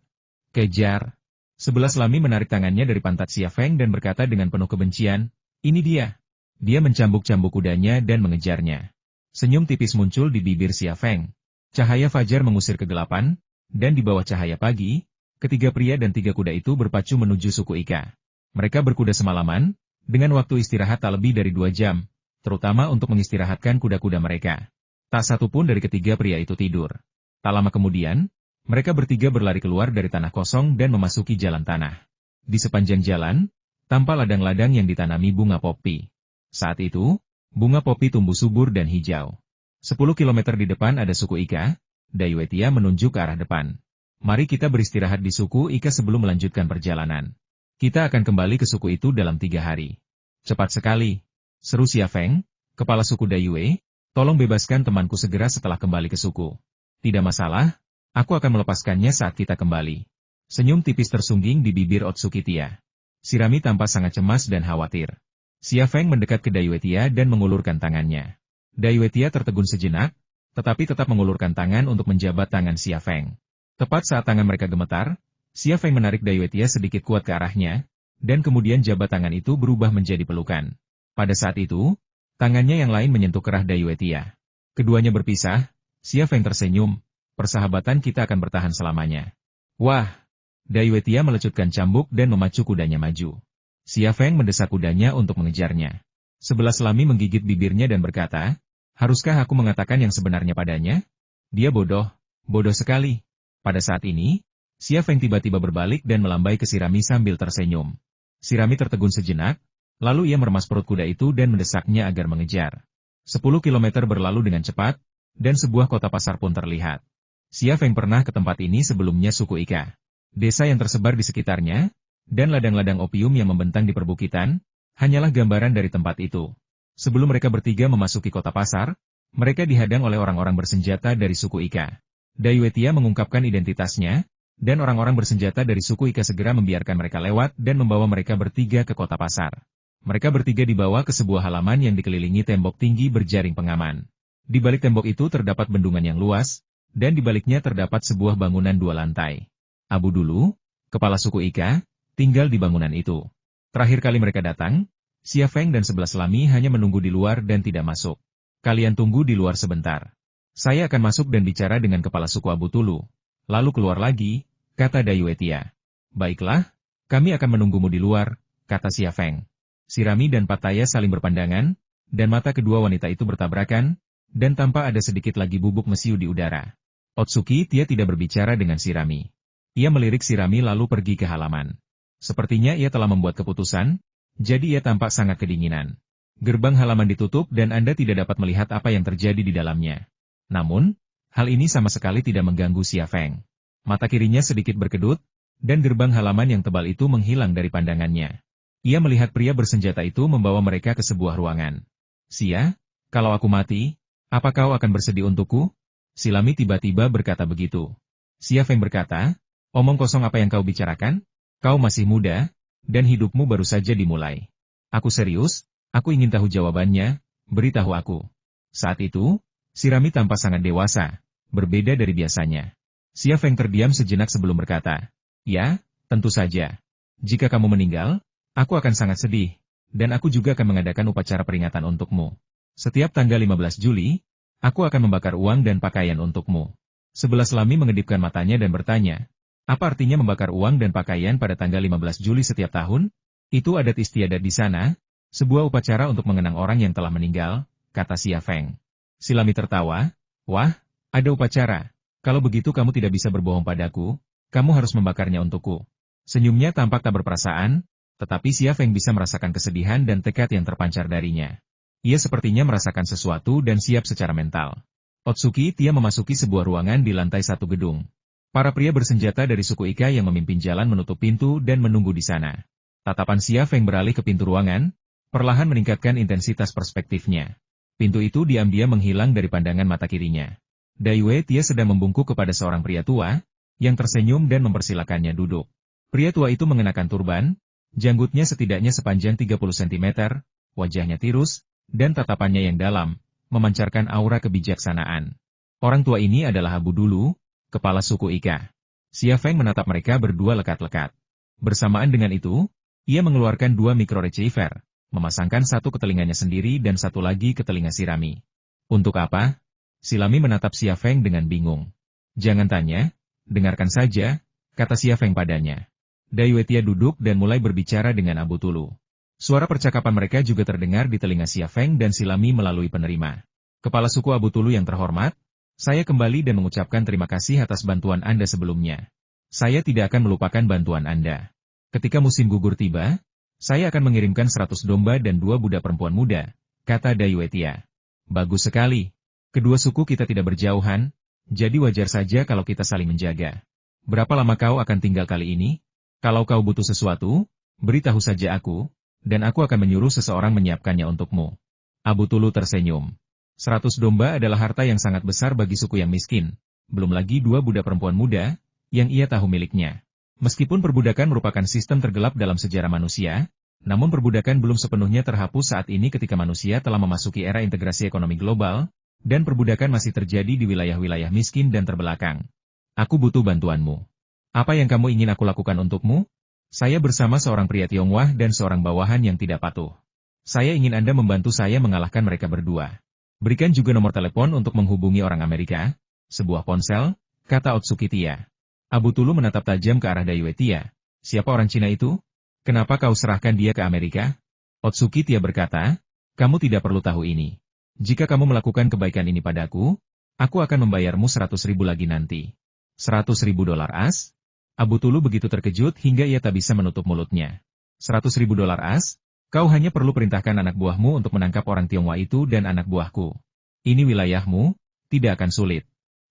Kejar!" 11 Lami menarik tangannya dari pantat Xia Feng dan berkata dengan penuh kebencian, "Ini dia." Dia mencambuk-cambuk kudanya dan mengejarnya. Senyum tipis muncul di bibir Xia Feng. Cahaya fajar mengusir kegelapan, dan di bawah cahaya pagi, ketiga pria dan 3 kuda itu berpacu menuju suku Ika. Mereka berkuda semalaman, dengan waktu istirahat tak lebih dari 2 jam, terutama untuk mengistirahatkan kuda-kuda mereka. Tak satu pun dari ketiga pria itu tidur. Tak lama kemudian, mereka bertiga berlari keluar dari tanah kosong dan memasuki jalan tanah. Di sepanjang jalan, tampak ladang-ladang yang ditanami bunga popi. Saat itu, bunga popi tumbuh subur dan hijau. 10 kilometer di depan ada suku Ika. Daiwetia menunjuk ke arah depan. Mari kita beristirahat di suku Ika sebelum melanjutkan perjalanan. Kita akan kembali ke suku itu dalam 3 hari. Cepat sekali, seru Xia Feng, kepala suku Daiyue. Tolong bebaskan temanku segera setelah kembali ke suku. Tidak masalah, aku akan melepaskannya saat kita kembali. Senyum tipis tersungging di bibir Otsukitia. Shirami tampak sangat cemas dan khawatir. Xia Feng mendekat ke Daiwetia dan mengulurkan tangannya. Daiwetia tertegun sejenak, tetapi tetap mengulurkan tangan untuk menjabat tangan Xia Feng. Tepat saat tangan mereka gemetar, Xia Feng menarik Daiwetia sedikit kuat ke arahnya, dan kemudian jabat tangan itu berubah menjadi pelukan. Pada saat itu, tangannya yang lain menyentuh kerah Daiwetia. Keduanya berpisah, Xia Feng tersenyum, persahabatan kita akan bertahan selamanya. Wah! Daiwetia melecutkan cambuk dan memacu kudanya maju. Xia Feng mendesak kudanya untuk mengejarnya. 11 Lami menggigit bibirnya dan berkata, haruskah aku mengatakan yang sebenarnya padanya? Dia bodoh sekali. Pada saat ini, Xia Feng tiba-tiba berbalik dan melambai ke Shirami sambil tersenyum. Shirami tertegun sejenak, lalu ia meremas perut kuda itu dan mendesaknya agar mengejar. 10 kilometer berlalu dengan cepat, dan sebuah kota pasar pun terlihat. Xia Feng pernah ke tempat ini sebelumnya suku Ika. Desa yang tersebar di sekitarnya, dan ladang-ladang opium yang membentang di perbukitan, hanyalah gambaran dari tempat itu. Sebelum mereka bertiga memasuki kota pasar, mereka dihadang oleh orang-orang bersenjata dari suku Ika. Daiwetia mengungkapkan identitasnya, dan orang-orang bersenjata dari suku Ika segera membiarkan mereka lewat dan membawa mereka bertiga ke kota pasar. Mereka bertiga dibawa ke sebuah halaman yang dikelilingi tembok tinggi berjaring pengaman. Di balik tembok itu terdapat bendungan yang luas, dan di baliknya terdapat sebuah bangunan 2 lantai. Abu Dulu, kepala suku Ika, tinggal di bangunan itu. Terakhir kali mereka datang, Xia Feng dan 11 Lami hanya menunggu di luar dan tidak masuk. Kalian tunggu di luar sebentar. Saya akan masuk dan bicara dengan kepala suku Abu Tulu. Lalu keluar lagi, kata Daiwetia. Baiklah, kami akan menunggumu di luar, kata Xia Feng. Shirami dan Pattaya saling berpandangan, dan mata kedua wanita itu bertabrakan, dan tampak ada sedikit lagi bubuk mesiu di udara. Otsukitia tidak berbicara dengan Shirami. Ia melirik Shirami lalu pergi ke halaman. Sepertinya ia telah membuat keputusan, jadi ia tampak sangat kedinginan. Gerbang halaman ditutup dan Anda tidak dapat melihat apa yang terjadi di dalamnya. Namun, hal ini sama sekali tidak mengganggu Xia Feng. Mata kirinya sedikit berkedut, dan gerbang halaman yang tebal itu menghilang dari pandangannya. Ia melihat pria bersenjata itu membawa mereka ke sebuah ruangan. Xia, kalau aku mati, apa kau akan bersedih untukku? Silami tiba-tiba berkata begitu. Xia Feng berkata, omong kosong apa yang kau bicarakan? Kau masih muda, dan hidupmu baru saja dimulai. Aku serius, aku ingin tahu jawabannya, beritahu aku. Saat itu, Shirami tampak sangat dewasa, berbeda dari biasanya. Xia Feng terdiam sejenak sebelum berkata, ya, tentu saja. Jika kamu meninggal, aku akan sangat sedih, dan aku juga akan mengadakan upacara peringatan untukmu. Setiap tanggal 15 Juli, aku akan membakar uang dan pakaian untukmu. 11 Lami mengedipkan matanya dan bertanya, apa artinya membakar uang dan pakaian pada tanggal 15 Juli setiap tahun? Itu adat istiadat di sana, sebuah upacara untuk mengenang orang yang telah meninggal, kata Xia Feng. Silami tertawa, wah, ada upacara. Kalau begitu kamu tidak bisa berbohong padaku, kamu harus membakarnya untukku. Senyumnya tampak tak berperasaan, tetapi Xia Feng bisa merasakan kesedihan dan tekad yang terpancar darinya. Ia sepertinya merasakan sesuatu dan siap secara mental. Otsukitia memasuki sebuah ruangan di lantai 1 gedung. Para pria bersenjata dari suku Ika yang memimpin jalan menutup pintu dan menunggu di sana. Tatapan Xia Feng beralih ke pintu ruangan, perlahan meningkatkan intensitas perspektifnya. Pintu itu diam-diam menghilang dari pandangan mata kirinya. Daiwetia sedang membungkuk kepada seorang pria tua, yang tersenyum dan mempersilakannya duduk. Pria tua itu mengenakan turban, janggutnya setidaknya sepanjang 30 cm, wajahnya tirus, dan tatapannya yang dalam, memancarkan aura kebijaksanaan. Orang tua ini adalah Abu Dulu, kepala suku Ika. Xia Feng menatap mereka berdua lekat-lekat. Bersamaan dengan itu, ia mengeluarkan 2 mikroreceiver, memasangkan satu ke telinganya sendiri dan satu lagi ke telinga Shirami. Untuk apa? Silami menatap Xia Feng dengan bingung. Jangan tanya, dengarkan saja, kata Xia Feng padanya. Daiwetia duduk dan mulai berbicara dengan Abu Tulu. Suara percakapan mereka juga terdengar di telinga Xia Feng dan Silami melalui penerima. Kepala suku Abu Tulu yang terhormat, saya kembali dan mengucapkan terima kasih atas bantuan Anda sebelumnya. Saya tidak akan melupakan bantuan Anda. Ketika musim gugur tiba, saya akan mengirimkan 100 domba dan 2 budak perempuan muda, kata Dayuetia. Bagus sekali. Kedua suku kita tidak berjauhan, jadi wajar saja kalau kita saling menjaga. Berapa lama kau akan tinggal kali ini? Kalau kau butuh sesuatu, beritahu saja aku, dan aku akan menyuruh seseorang menyiapkannya untukmu. Abu Tulu tersenyum. 100 domba adalah harta yang sangat besar bagi suku yang miskin, belum lagi 2 budak perempuan muda, yang ia tahu miliknya. Meskipun perbudakan merupakan sistem tergelap dalam sejarah manusia, namun perbudakan belum sepenuhnya terhapus saat ini ketika manusia telah memasuki era integrasi ekonomi global, dan perbudakan masih terjadi di wilayah-wilayah miskin dan terbelakang. Aku butuh bantuanmu. Apa yang kamu ingin aku lakukan untukmu? Saya bersama seorang pria Tionghoa dan seorang bawahan yang tidak patuh. Saya ingin Anda membantu saya mengalahkan mereka berdua. Berikan juga nomor telepon untuk menghubungi orang Amerika, sebuah ponsel, kata Otsuki Tia. Abu Tulu menatap tajam ke arah Dayuetia. Siapa orang Cina itu? Kenapa kau serahkan dia ke Amerika? Otsuki Tia berkata, kamu tidak perlu tahu ini. Jika kamu melakukan kebaikan ini padaku, aku akan membayarmu 100.000 lagi nanti. 100.000 dolar as? Abu Tulu begitu terkejut hingga ia tak bisa menutup mulutnya. 100.000 dolar as? Kau hanya perlu perintahkan anak buahmu untuk menangkap orang Tionghoa itu dan anak buahku. Ini wilayahmu, tidak akan sulit.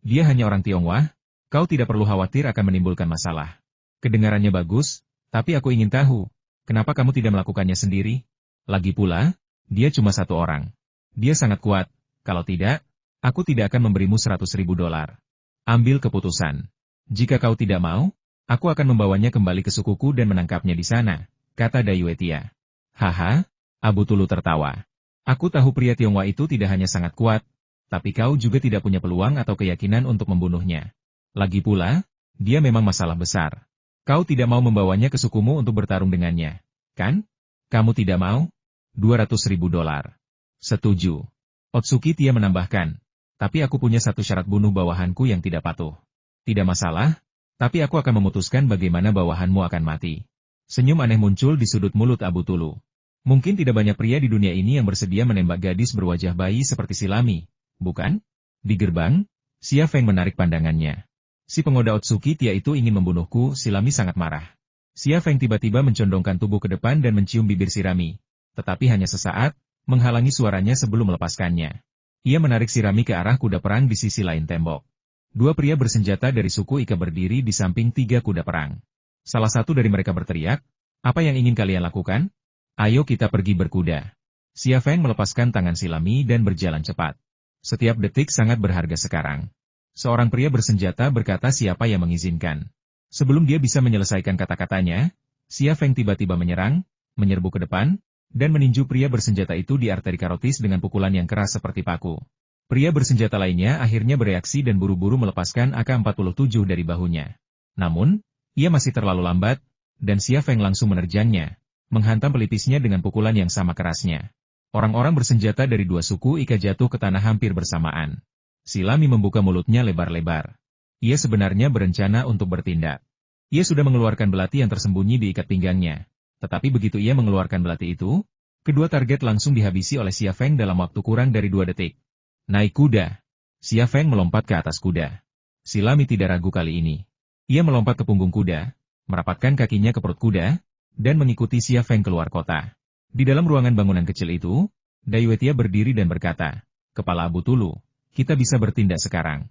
Dia hanya orang Tionghoa. Kau tidak perlu khawatir akan menimbulkan masalah. Kedengarannya bagus, tapi aku ingin tahu, kenapa kamu tidak melakukannya sendiri? Lagi pula, dia cuma satu orang. Dia sangat kuat, kalau tidak, aku tidak akan memberimu 100.000 dolar. Ambil keputusan. Jika kau tidak mau, aku akan membawanya kembali ke sukuku dan menangkapnya di sana, kata Dayuetia. Haha, Abu Tulu tertawa. Aku tahu pria Tionghoa itu tidak hanya sangat kuat, tapi kau juga tidak punya peluang atau keyakinan untuk membunuhnya. Lagi pula, dia memang masalah besar. Kau tidak mau membawanya ke sukumu untuk bertarung dengannya, kan? Kamu tidak mau? 200.000 dolar. Setuju. Otsuki Tia menambahkan, tapi aku punya satu syarat bunuh bawahanku yang tidak patuh. Tidak masalah, tapi aku akan memutuskan bagaimana bawahanmu akan mati. Senyum aneh muncul di sudut mulut Abu Tulu. Mungkin tidak banyak pria di dunia ini yang bersedia menembak gadis berwajah bayi seperti Silami, bukan? Di gerbang, Xia Feng menarik pandangannya. Si pengoda Otsuki Tia itu ingin membunuhku, Silami sangat marah. Xia Feng tiba-tiba mencondongkan tubuh ke depan dan mencium bibir Sirami. Tetapi hanya sesaat, menghalangi suaranya sebelum melepaskannya. Ia menarik Sirami ke arah kuda perang di sisi lain tembok. 2 pria bersenjata dari suku Ika berdiri di samping 3 kuda perang. Salah satu dari mereka berteriak, apa yang ingin kalian lakukan? Ayo kita pergi berkuda. Xia Feng melepaskan tangan Silami dan berjalan cepat. Setiap detik sangat berharga sekarang. Seorang pria bersenjata berkata siapa yang mengizinkan. Sebelum dia bisa menyelesaikan kata-katanya, Xia Feng tiba-tiba menyerbu ke depan, dan meninju pria bersenjata itu di arteri karotis dengan pukulan yang keras seperti paku. Pria bersenjata lainnya akhirnya bereaksi dan buru-buru melepaskan AK-47 dari bahunya. Namun, ia masih terlalu lambat, dan Xia Feng langsung menerjangnya, menghantam pelipisnya dengan pukulan yang sama kerasnya. Orang-orang bersenjata dari 2 suku Ika jatuh ke tanah hampir bersamaan. Silami membuka mulutnya lebar-lebar. Ia sebenarnya berencana untuk bertindak. Ia sudah mengeluarkan belati yang tersembunyi di ikat pinggangnya. Tetapi begitu ia mengeluarkan belati itu, kedua target langsung dihabisi oleh Xia Feng dalam waktu kurang dari 2 detik. Naik kuda. Xia Feng melompat ke atas kuda. Silami tidak ragu kali ini. Ia melompat ke punggung kuda, merapatkan kakinya ke perut kuda, dan mengikuti Xia Feng keluar kota. Di dalam ruangan bangunan kecil itu, Dayuetia berdiri dan berkata, Kepala Abu Tulu, kita bisa bertindak sekarang.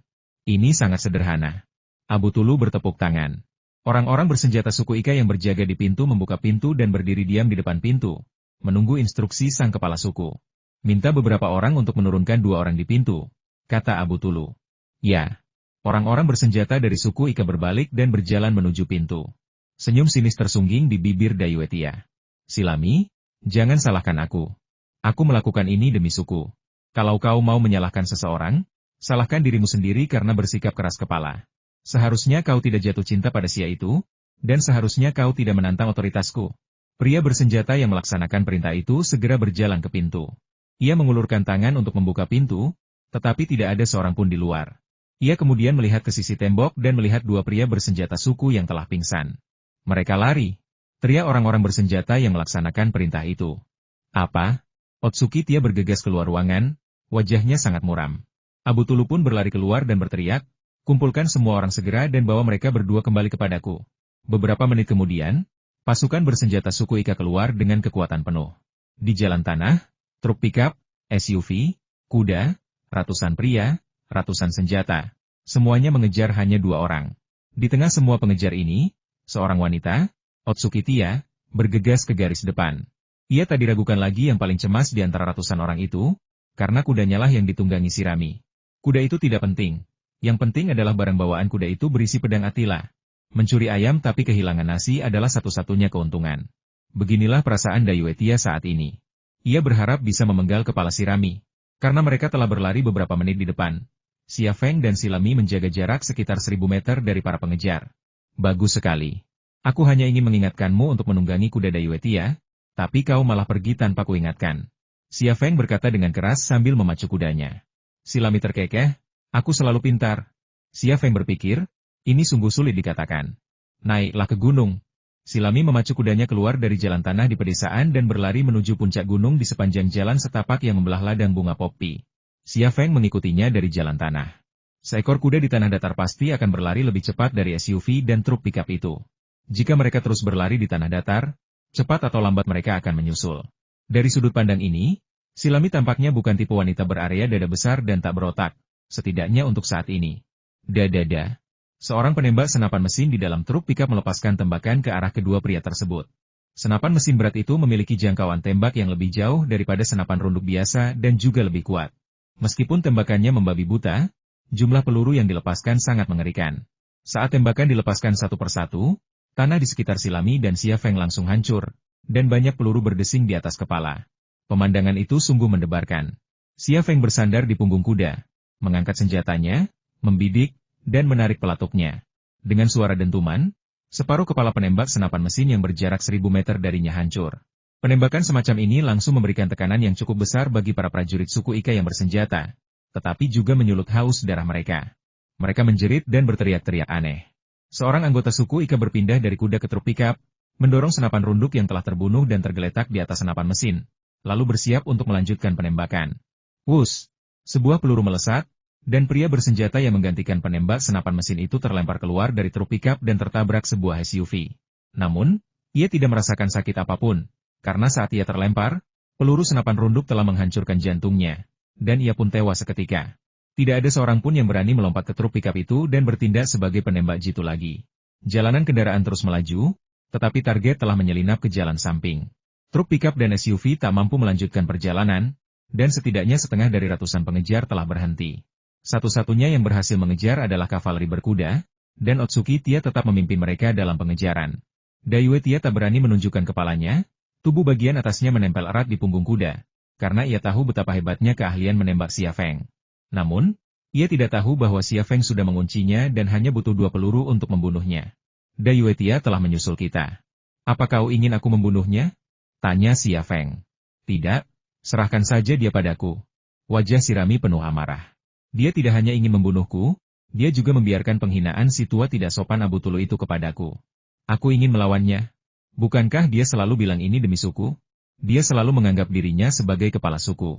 Ini sangat sederhana. Abu Tulu bertepuk tangan. Orang-orang bersenjata suku Ika yang berjaga di pintu membuka pintu dan berdiri diam di depan pintu, menunggu instruksi sang kepala suku. Minta beberapa orang untuk menurunkan 2 orang di pintu, kata Abu Tulu. Ya. Orang-orang bersenjata dari suku Ika berbalik dan berjalan menuju pintu. Senyum sinis tersungging di bibir Dayuetia. Silami, jangan salahkan aku. Aku melakukan ini demi suku. Kalau kau mau menyalahkan seseorang, salahkan dirimu sendiri karena bersikap keras kepala. Seharusnya kau tidak jatuh cinta pada Xia itu, dan seharusnya kau tidak menantang otoritasku. Pria bersenjata yang melaksanakan perintah itu segera berjalan ke pintu. Ia mengulurkan tangan untuk membuka pintu, tetapi tidak ada seorang pun di luar. Ia kemudian melihat ke sisi tembok dan melihat 2 pria bersenjata suku yang telah pingsan. Mereka lari. Teriak orang-orang bersenjata yang melaksanakan perintah itu. Apa? Otsuki Tia bergegas keluar ruangan, Wajahnya sangat muram. Abu Tulu pun berlari keluar dan berteriak, "Kumpulkan semua orang segera dan bawa mereka berdua kembali kepadaku." Beberapa menit kemudian, pasukan bersenjata suku Ika keluar dengan kekuatan penuh. Di jalan tanah, truk pickup, SUV, kuda, ratusan pria, ratusan senjata. Semuanya mengejar hanya 2 orang. Di tengah semua pengejar ini, seorang wanita, Otsuki Tia, bergegas ke garis depan. Ia tak diragukan lagi yang paling cemas di antara ratusan orang itu, karena kudanya lah yang ditunggangi Shirami. Kuda itu tidak penting. Yang penting adalah barang bawaan kuda itu berisi pedang Attila. Mencuri ayam tapi kehilangan nasi adalah satu-satunya keuntungan. Beginilah perasaan Dayue Tia saat ini. Ia berharap bisa memenggal kepala Shirami. Karena mereka telah berlari beberapa menit di depan. Xia Feng dan Shilami menjaga jarak sekitar 1000 meter dari para pengejar. Bagus sekali. Aku hanya ingin mengingatkanmu untuk menunggangi kuda Dayue Tia, tapi kau malah pergi tanpa kuingatkan. Xia Feng berkata dengan keras sambil memacu kudanya. Shilami terkekeh, aku selalu pintar. Xia Feng berpikir, ini sungguh sulit dikatakan. Naiklah ke gunung. Shilami memacu kudanya keluar dari jalan tanah di pedesaan dan berlari menuju puncak gunung di sepanjang jalan setapak yang membelah ladang bunga poppy. Xia Feng mengikutinya dari jalan tanah. Seekor kuda di tanah datar pasti akan berlari lebih cepat dari SUV dan truk pickup itu. Jika mereka terus berlari di tanah datar, cepat atau lambat mereka akan menyusul. Dari sudut pandang ini, Shilami tampaknya bukan tipe wanita berarea dada besar dan tak berotak, setidaknya untuk saat ini. Dadada. Seorang penembak senapan mesin di dalam truk pickup melepaskan tembakan ke arah kedua pria tersebut. Senapan mesin berat itu memiliki jangkauan tembak yang lebih jauh daripada senapan runduk biasa dan juga lebih kuat. Meskipun tembakannya membabi buta, jumlah peluru yang dilepaskan sangat mengerikan. Saat tembakan dilepaskan satu persatu, tanah di sekitar Shilami dan Xia Feng langsung hancur, dan banyak peluru berdesing di atas kepala. Pemandangan itu sungguh mendebarkan. Xia Feng bersandar di punggung kuda, mengangkat senjatanya, membidik, dan menarik pelatuknya. Dengan suara dentuman, separuh kepala penembak senapan mesin yang berjarak 1000 meter darinya hancur. Penembakan semacam ini langsung memberikan tekanan yang cukup besar bagi para prajurit suku Ika yang bersenjata, tetapi juga menyulut haus darah mereka. Mereka menjerit dan berteriak-teriak aneh. Seorang anggota suku Ika berpindah dari kuda ke truk pickup, mendorong senapan runduk yang telah terbunuh dan tergeletak di atas senapan mesin, lalu bersiap untuk melanjutkan penembakan. Wus! Sebuah peluru melesat, dan pria bersenjata yang menggantikan penembak senapan mesin itu terlempar keluar dari truk pickup dan tertabrak sebuah SUV. Namun, ia tidak merasakan sakit apapun. Karena saat ia terlempar, peluru senapan runduk telah menghancurkan jantungnya, dan ia pun tewas seketika. Tidak ada seorang pun yang berani melompat ke truk pickup itu dan bertindak sebagai penembak jitu lagi. Jalanan kendaraan terus melaju, tetapi target telah menyelinap ke jalan samping. Truk pickup dan SUV tak mampu melanjutkan perjalanan, dan setidaknya setengah dari ratusan pengejar telah berhenti. Satu-satunya yang berhasil mengejar adalah kavaleri berkuda, dan Otsuki Tia tetap memimpin mereka dalam pengejaran. Dayue Tia tak berani menunjukkan kepalanya. Tubuh bagian atasnya menempel erat di punggung kuda, karena ia tahu betapa hebatnya keahlian menembak Xia Feng. Namun, ia tidak tahu bahwa Xia Feng sudah menguncinya dan hanya butuh 2 peluru untuk membunuhnya. Dayue Tia telah menyusul kita. Apa kau ingin aku membunuhnya? Tanya Xia Feng. Tidak, serahkan saja dia padaku. Wajah Shirami penuh amarah. Dia tidak hanya ingin membunuhku, dia juga membiarkan penghinaan si tua tidak sopan Abu Tulu itu kepadaku. Aku ingin melawannya. Bukankah dia selalu bilang ini demi suku? Dia selalu menganggap dirinya sebagai kepala suku.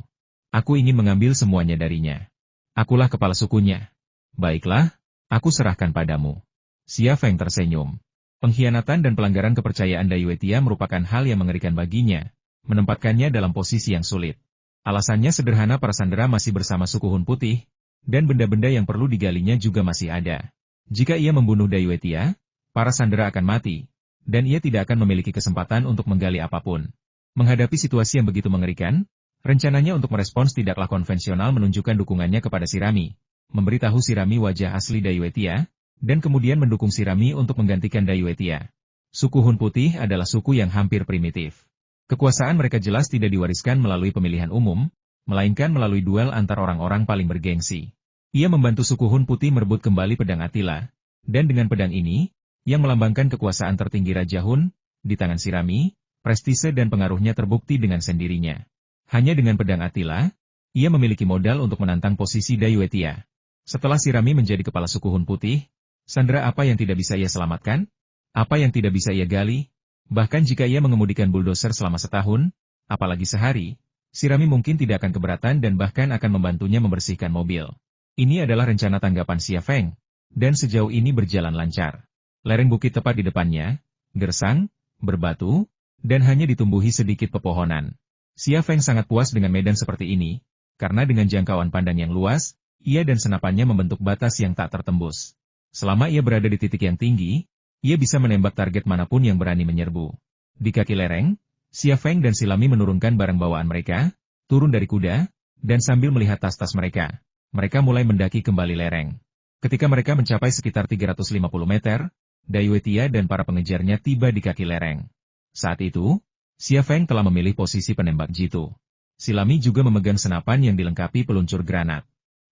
Aku ingin mengambil semuanya darinya. Akulah kepala sukunya. Baiklah, aku serahkan padamu. Xia Feng tersenyum. Pengkhianatan dan pelanggaran kepercayaan Dayue Tia merupakan hal yang mengerikan baginya, menempatkannya dalam posisi yang sulit. Alasannya sederhana, para sandera masih bersama suku Hun Putih, dan benda-benda yang perlu digalinya juga masih ada. Jika ia membunuh Dayue Tia, para sandera akan mati. Dan ia tidak akan memiliki kesempatan untuk menggali apapun. Menghadapi situasi yang begitu mengerikan, rencananya untuk merespons tidaklah konvensional menunjukkan dukungannya kepada Shirami, memberitahu Shirami wajah asli Dayue Tia, dan kemudian mendukung Shirami untuk menggantikan Dayue Tia. Suku Hun Putih adalah suku yang hampir primitif. Kekuasaan mereka jelas tidak diwariskan melalui pemilihan umum, melainkan melalui duel antar orang-orang paling bergengsi. Ia membantu suku Hun Putih merebut kembali pedang Attila, dan dengan pedang ini, yang melambangkan kekuasaan tertinggi Raja Hun, di tangan Shirami, prestise dan pengaruhnya terbukti dengan sendirinya. Hanya dengan pedang Attila, ia memiliki modal untuk menantang posisi Dayue Tia. Setelah Shirami menjadi kepala suku Hun Putih, sandera apa yang tidak bisa ia selamatkan? Apa yang tidak bisa ia gali? Bahkan jika ia mengemudikan bulldozer selama setahun, apalagi sehari, Sirami mungkin tidak akan keberatan dan bahkan akan membantunya membersihkan mobil. Ini adalah rencana tanggapan Xia Feng, dan sejauh ini berjalan lancar. Lereng bukit tepat di depannya, gersang, berbatu, dan hanya ditumbuhi sedikit pepohonan. Xia Feng sangat puas dengan medan seperti ini, karena dengan jangkauan pandang yang luas, ia dan senapannya membentuk batas yang tak tertembus. Selama ia berada di titik yang tinggi, ia bisa menembak target manapun yang berani menyerbu. Di kaki lereng, Xia Feng dan Silami menurunkan barang bawaan mereka, turun dari kuda, dan sambil melihat tas-tas mereka, mereka mulai mendaki kembali lereng. Ketika mereka mencapai sekitar 350 meter, Dai Wetia dan para pengejarnya tiba di kaki lereng. Saat itu, Xia Feng telah memilih posisi penembak jitu. Silami juga memegang senapan yang dilengkapi peluncur granat.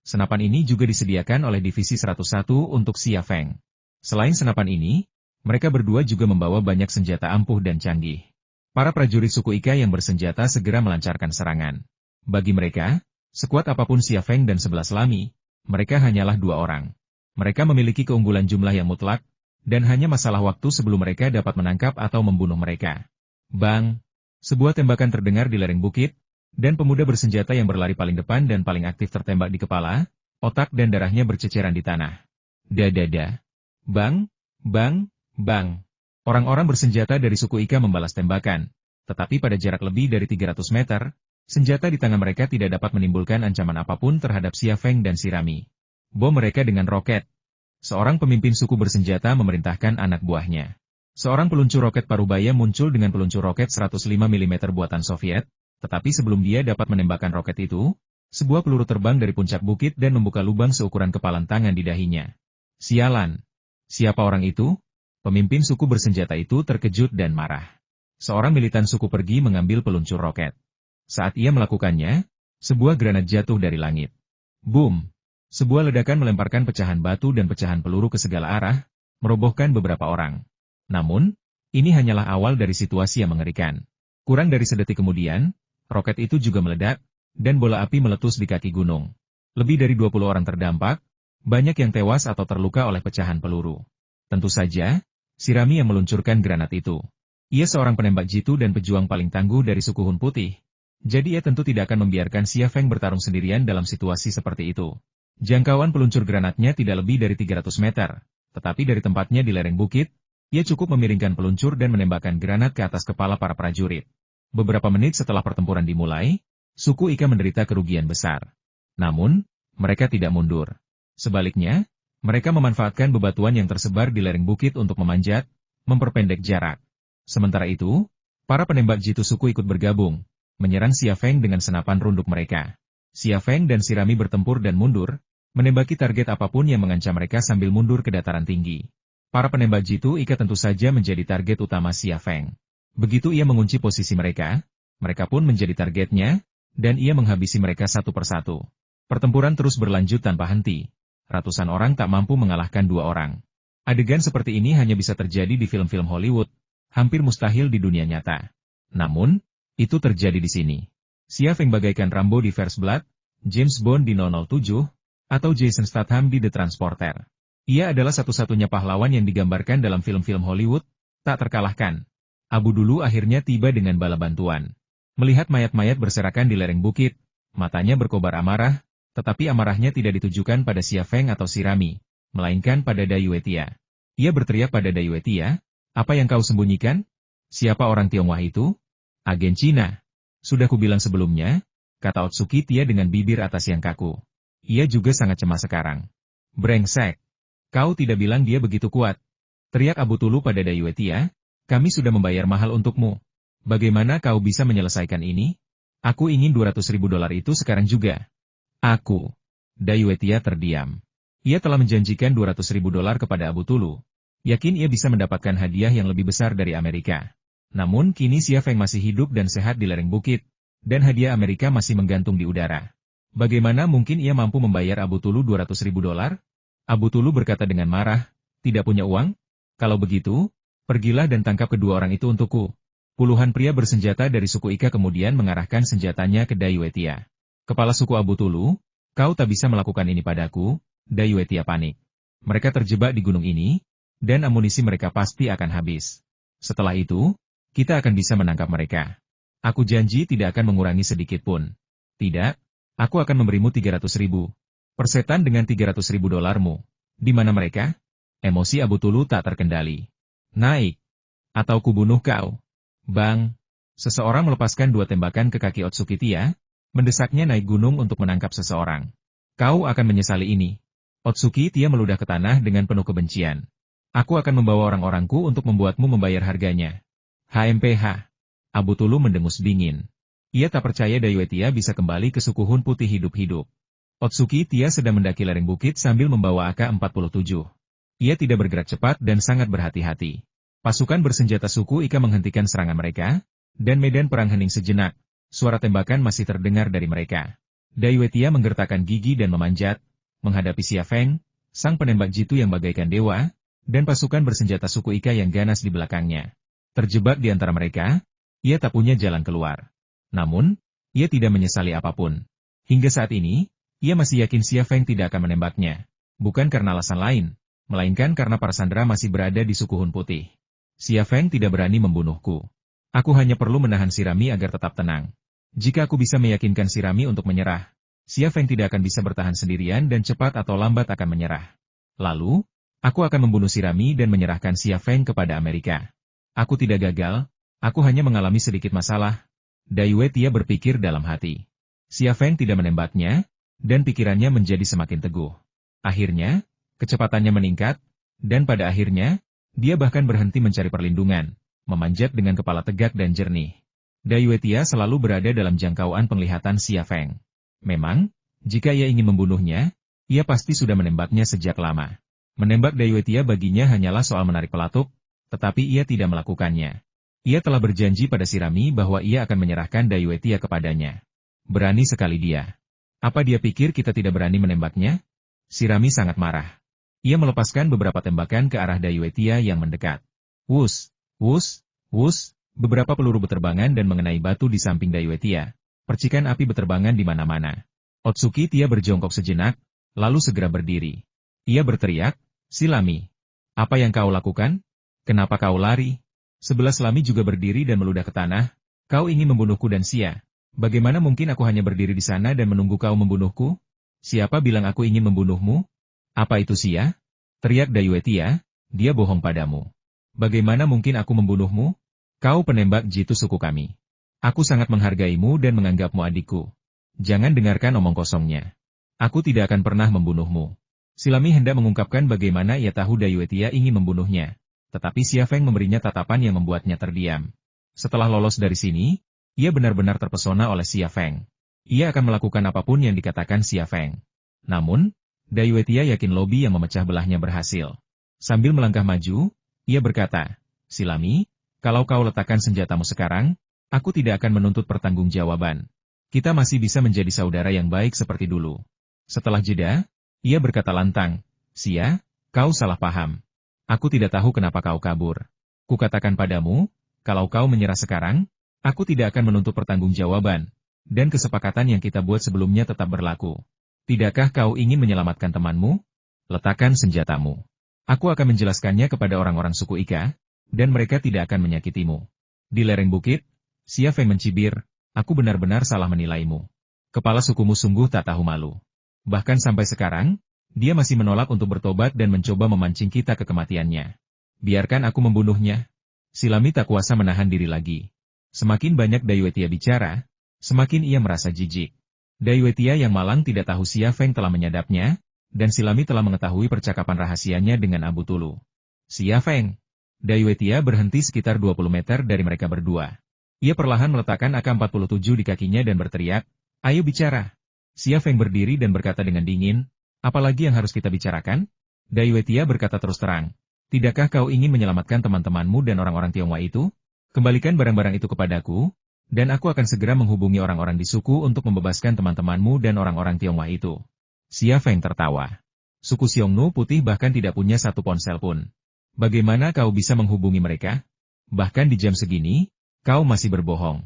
Senapan ini juga disediakan oleh Divisi 101 untuk Xia Feng. Selain senapan ini, mereka berdua juga membawa banyak senjata ampuh dan canggih. Para prajurit suku Ika yang bersenjata segera melancarkan serangan. Bagi mereka, sekuat apapun Xia Feng dan 11 Lami, mereka hanyalah 2 orang. Mereka memiliki keunggulan jumlah yang mutlak, dan hanya masalah waktu sebelum mereka dapat menangkap atau membunuh mereka. Bang! Sebuah tembakan terdengar di lereng bukit, dan pemuda bersenjata yang berlari paling depan dan paling aktif tertembak di kepala, otak dan darahnya berceceran di tanah. Dadada! Bang! Bang! Bang! Orang-orang bersenjata dari suku Ika membalas tembakan, tetapi pada jarak lebih dari 300 meter, senjata di tangan mereka tidak dapat menimbulkan ancaman apapun terhadap Xia Feng dan Sirami. Bom mereka dengan roket. Seorang pemimpin suku bersenjata memerintahkan anak buahnya. Seorang peluncur roket parubaya muncul dengan peluncur roket 105 mm buatan Soviet, tetapi sebelum dia dapat menembakkan roket itu, sebuah peluru terbang dari puncak bukit dan membuka lubang seukuran kepalan tangan di dahinya. Sialan! Siapa orang itu? Pemimpin suku bersenjata itu terkejut dan marah. Seorang militan suku pergi mengambil peluncur roket. Saat ia melakukannya, sebuah granat jatuh dari langit. Boom! Sebuah ledakan melemparkan pecahan batu dan pecahan peluru ke segala arah, merobohkan beberapa orang. Namun, ini hanyalah awal dari situasi yang mengerikan. Kurang dari sedetik kemudian, roket itu juga meledak, dan bola api meletus di kaki gunung. Lebih dari 20 orang terdampak, banyak yang tewas atau terluka oleh pecahan peluru. Tentu saja, Sirami yang meluncurkan granat itu. Ia seorang penembak jitu dan pejuang paling tangguh dari suku Hun Putih. Jadi ia tentu tidak akan membiarkan Xia Feng bertarung sendirian dalam situasi seperti itu. Jangkauan peluncur granatnya tidak lebih dari 300 meter, tetapi dari tempatnya di lereng bukit, ia cukup memiringkan peluncur dan menembakkan granat ke atas kepala para prajurit. Beberapa menit setelah pertempuran dimulai, suku Ika menderita kerugian besar. Namun, mereka tidak mundur. Sebaliknya, mereka memanfaatkan bebatuan yang tersebar di lereng bukit untuk memanjat, memperpendek jarak. Sementara itu, para penembak jitu suku ikut bergabung, menyerang Xia Feng dengan senapan runduk mereka. Xia Feng dan Sirami bertempur dan mundur, menembaki target apapun yang mengancam mereka sambil mundur ke dataran tinggi. Para penembak jitu Ika tentu saja menjadi target utama Xia Feng. Begitu ia mengunci posisi mereka pun menjadi targetnya, dan ia menghabisi mereka satu persatu. Pertempuran terus berlanjut tanpa henti. Ratusan orang tak mampu mengalahkan 2 orang. Adegan seperti ini hanya bisa terjadi di film-film Hollywood, hampir mustahil di dunia nyata. Namun, itu terjadi di sini. Xia Feng bagaikan Rambo di First Blood, James Bond di 007, atau Jason Statham di The Transporter. Ia adalah satu-satunya pahlawan yang digambarkan dalam film-film Hollywood, tak terkalahkan. Abu Dulu akhirnya tiba dengan bala bantuan. Melihat mayat-mayat berserakan di lereng bukit, matanya berkobar amarah, tetapi amarahnya tidak ditujukan pada Xia Feng atau Sirami, melainkan pada Dai Wetia. Ia berteriak pada Dai Wetia, "Apa yang kau sembunyikan? Siapa orang Tionghoa itu?" "Agen Cina." "Sudah kubilang sebelumnya," kata Otsuki Tia dengan bibir atas yang kaku. Ia juga sangat cemas sekarang. "Brengsek. Kau tidak bilang dia begitu kuat." Teriak Abu Tulu pada Dai Wetia, "Kami sudah membayar mahal untukmu. Bagaimana kau bisa menyelesaikan ini? Aku ingin $200.000 itu sekarang juga." "Aku." Dai Wetia terdiam. Ia telah menjanjikan $200.000 kepada Abu Tulu. Yakin ia bisa mendapatkan hadiah yang lebih besar dari Amerika. Namun kini Xia Feng masih hidup dan sehat di lereng bukit, dan hadiah Amerika masih menggantung di udara. Bagaimana mungkin ia mampu membayar Abu Tulu $200.000? Abu Tulu berkata dengan marah, "Tidak punya uang? Kalau begitu, pergilah dan tangkap kedua orang itu untukku." Puluhan pria bersenjata dari suku Ika kemudian mengarahkan senjatanya ke Dai Wetia. "Kepala suku Abu Tulu, kau tak bisa melakukan ini padaku." Dai Wetia panik. Mereka terjebak di gunung ini, dan amunisi mereka pasti akan habis. Setelah itu, kita akan bisa menangkap mereka. Aku janji tidak akan mengurangi sedikit pun. Tidak, aku akan memberimu 300.000 persetan dengan 300.000 dolarmu. Di mana mereka? Emosi Abu Tulu tak terkendali. Naik, atau kubunuh kau. Bang! Seseorang melepaskan 2 tembakan ke kaki Otsukitiya, mendesaknya naik gunung untuk menangkap seseorang. Kau akan menyesali ini. Otsukitiya meludah ke tanah dengan penuh kebencian. Aku akan membawa orang-orangku untuk membuatmu membayar harganya. HMPH. Abu Tulu mendengus dingin. Ia tak percaya Daiwetiya bisa kembali ke suku Hun putih hidup-hidup. Otsukitiya sedang mendaki lereng bukit sambil membawa AK-47. Ia tidak bergerak cepat dan sangat berhati-hati. Pasukan bersenjata suku Ika menghentikan serangan mereka, dan medan perang hening sejenak. Suara tembakan masih terdengar dari mereka. Daiwetiya menggertakkan gigi dan memanjat, menghadapi Xia Feng, sang penembak jitu yang bagaikan dewa, dan pasukan bersenjata suku Ika yang ganas di belakangnya. Terjebak di antara mereka, ia tak punya jalan keluar. Namun, ia tidak menyesali apapun. Hingga saat ini, ia masih yakin Xia Feng tidak akan menembaknya. Bukan karena alasan lain, melainkan karena para sandera masih berada di suku Hun putih. Xia Feng tidak berani membunuhku. Aku hanya perlu menahan Shirami agar tetap tenang. Jika aku bisa meyakinkan Shirami untuk menyerah, Xia Feng tidak akan bisa bertahan sendirian dan cepat atau lambat akan menyerah. Lalu, aku akan membunuh Shirami dan menyerahkan Xia Feng kepada Amerika. Aku tidak gagal, aku hanya mengalami sedikit masalah. Daiwetiya berpikir dalam hati. Xia Feng tidak menembaknya, dan pikirannya menjadi semakin teguh. Akhirnya, kecepatannya meningkat, dan pada akhirnya, dia bahkan berhenti mencari perlindungan, memanjat dengan kepala tegak dan jernih. Daiwetiya selalu berada dalam jangkauan penglihatan Xia Feng. Memang, jika ia ingin membunuhnya, ia pasti sudah menembaknya sejak lama. Menembak Daiwetiya baginya hanyalah soal menarik pelatuk, tetapi ia tidak melakukannya. Ia telah berjanji pada Shirami bahwa ia akan menyerahkan Daiwetiya kepadanya. Berani sekali dia. Apa dia pikir kita tidak berani menembaknya? Shirami sangat marah. Ia melepaskan beberapa tembakan ke arah Daiwetiya yang mendekat. Wus, wus, wus, beberapa peluru berterbangan dan mengenai batu di samping Daiwetiya. Percikan api berterbangan di mana-mana. Otsukitiya berjongkok sejenak, lalu segera berdiri. Ia berteriak, "Shilami, apa yang kau lakukan? Kenapa kau lari?" 11 Lami juga berdiri dan meludah ke tanah. "Kau ingin membunuhku dan Xia. Bagaimana mungkin aku hanya berdiri di sana dan menunggu kau membunuhku? Siapa bilang aku ingin membunuhmu? Apa itu Xia?" Teriak Daiwetiya, "Dia bohong padamu. Bagaimana mungkin aku membunuhmu? Kau penembak jitu suku kami. Aku sangat menghargaimu dan menganggapmu adikku. Jangan dengarkan omong kosongnya. Aku tidak akan pernah membunuhmu." Shilami hendak mengungkapkan bagaimana ia tahu Daiwetiya ingin membunuhnya. Tetapi Xia Feng memberinya tatapan yang membuatnya terdiam. Setelah lolos dari sini, ia benar-benar terpesona oleh Xia Feng. Ia akan melakukan apapun yang dikatakan Xia Feng. Namun, Daiwetiya yakin lobi yang memecah belahnya berhasil. Sambil melangkah maju, ia berkata, "Shilami, kalau kau letakkan senjatamu sekarang, aku tidak akan menuntut pertanggungjawaban. Kita masih bisa menjadi saudara yang baik seperti dulu." Setelah jeda, ia berkata lantang, "Xia, kau salah paham. Aku tidak tahu kenapa kau kabur. Kukatakan padamu, kalau kau menyerah sekarang, aku tidak akan menuntut pertanggungjawaban, dan kesepakatan yang kita buat sebelumnya tetap berlaku. Tidakkah kau ingin menyelamatkan temanmu? Letakkan senjatamu. Aku akan menjelaskannya kepada orang-orang suku Ika, dan mereka tidak akan menyakitimu." Di lereng bukit, Xia Feng mencibir, "Aku benar-benar salah menilaimu. Kepala sukumu sungguh tak tahu malu. Bahkan sampai sekarang, dia masih menolak untuk bertobat dan mencoba memancing kita ke kematiannya. Biarkan aku membunuhnya." Shilami tak kuasa menahan diri lagi. Semakin banyak Daiwetiya bicara, semakin ia merasa jijik. Daiwetiya yang malang tidak tahu Xia Feng telah menyadapnya, dan Shilami telah mengetahui percakapan rahasianya dengan Abu Tulu. "Xia Feng." Daiwetiya berhenti sekitar 20 meter dari mereka berdua. Ia perlahan meletakkan AK-47 di kakinya dan berteriak, "Ayo bicara." Xia Feng berdiri dan berkata dengan dingin, "Apalagi yang harus kita bicarakan?" Daiwetiya berkata terus terang, "Tidakkah kau ingin menyelamatkan teman-temanmu dan orang-orang Tionghoa itu? Kembalikan barang-barang itu kepadaku, dan aku akan segera menghubungi orang-orang di suku untuk membebaskan teman-temanmu dan orang-orang Tionghoa itu." Xia Feng tertawa. "Suku Xiongnu putih bahkan tidak punya satu ponsel pun. Bagaimana kau bisa menghubungi mereka? Bahkan di jam segini, kau masih berbohong.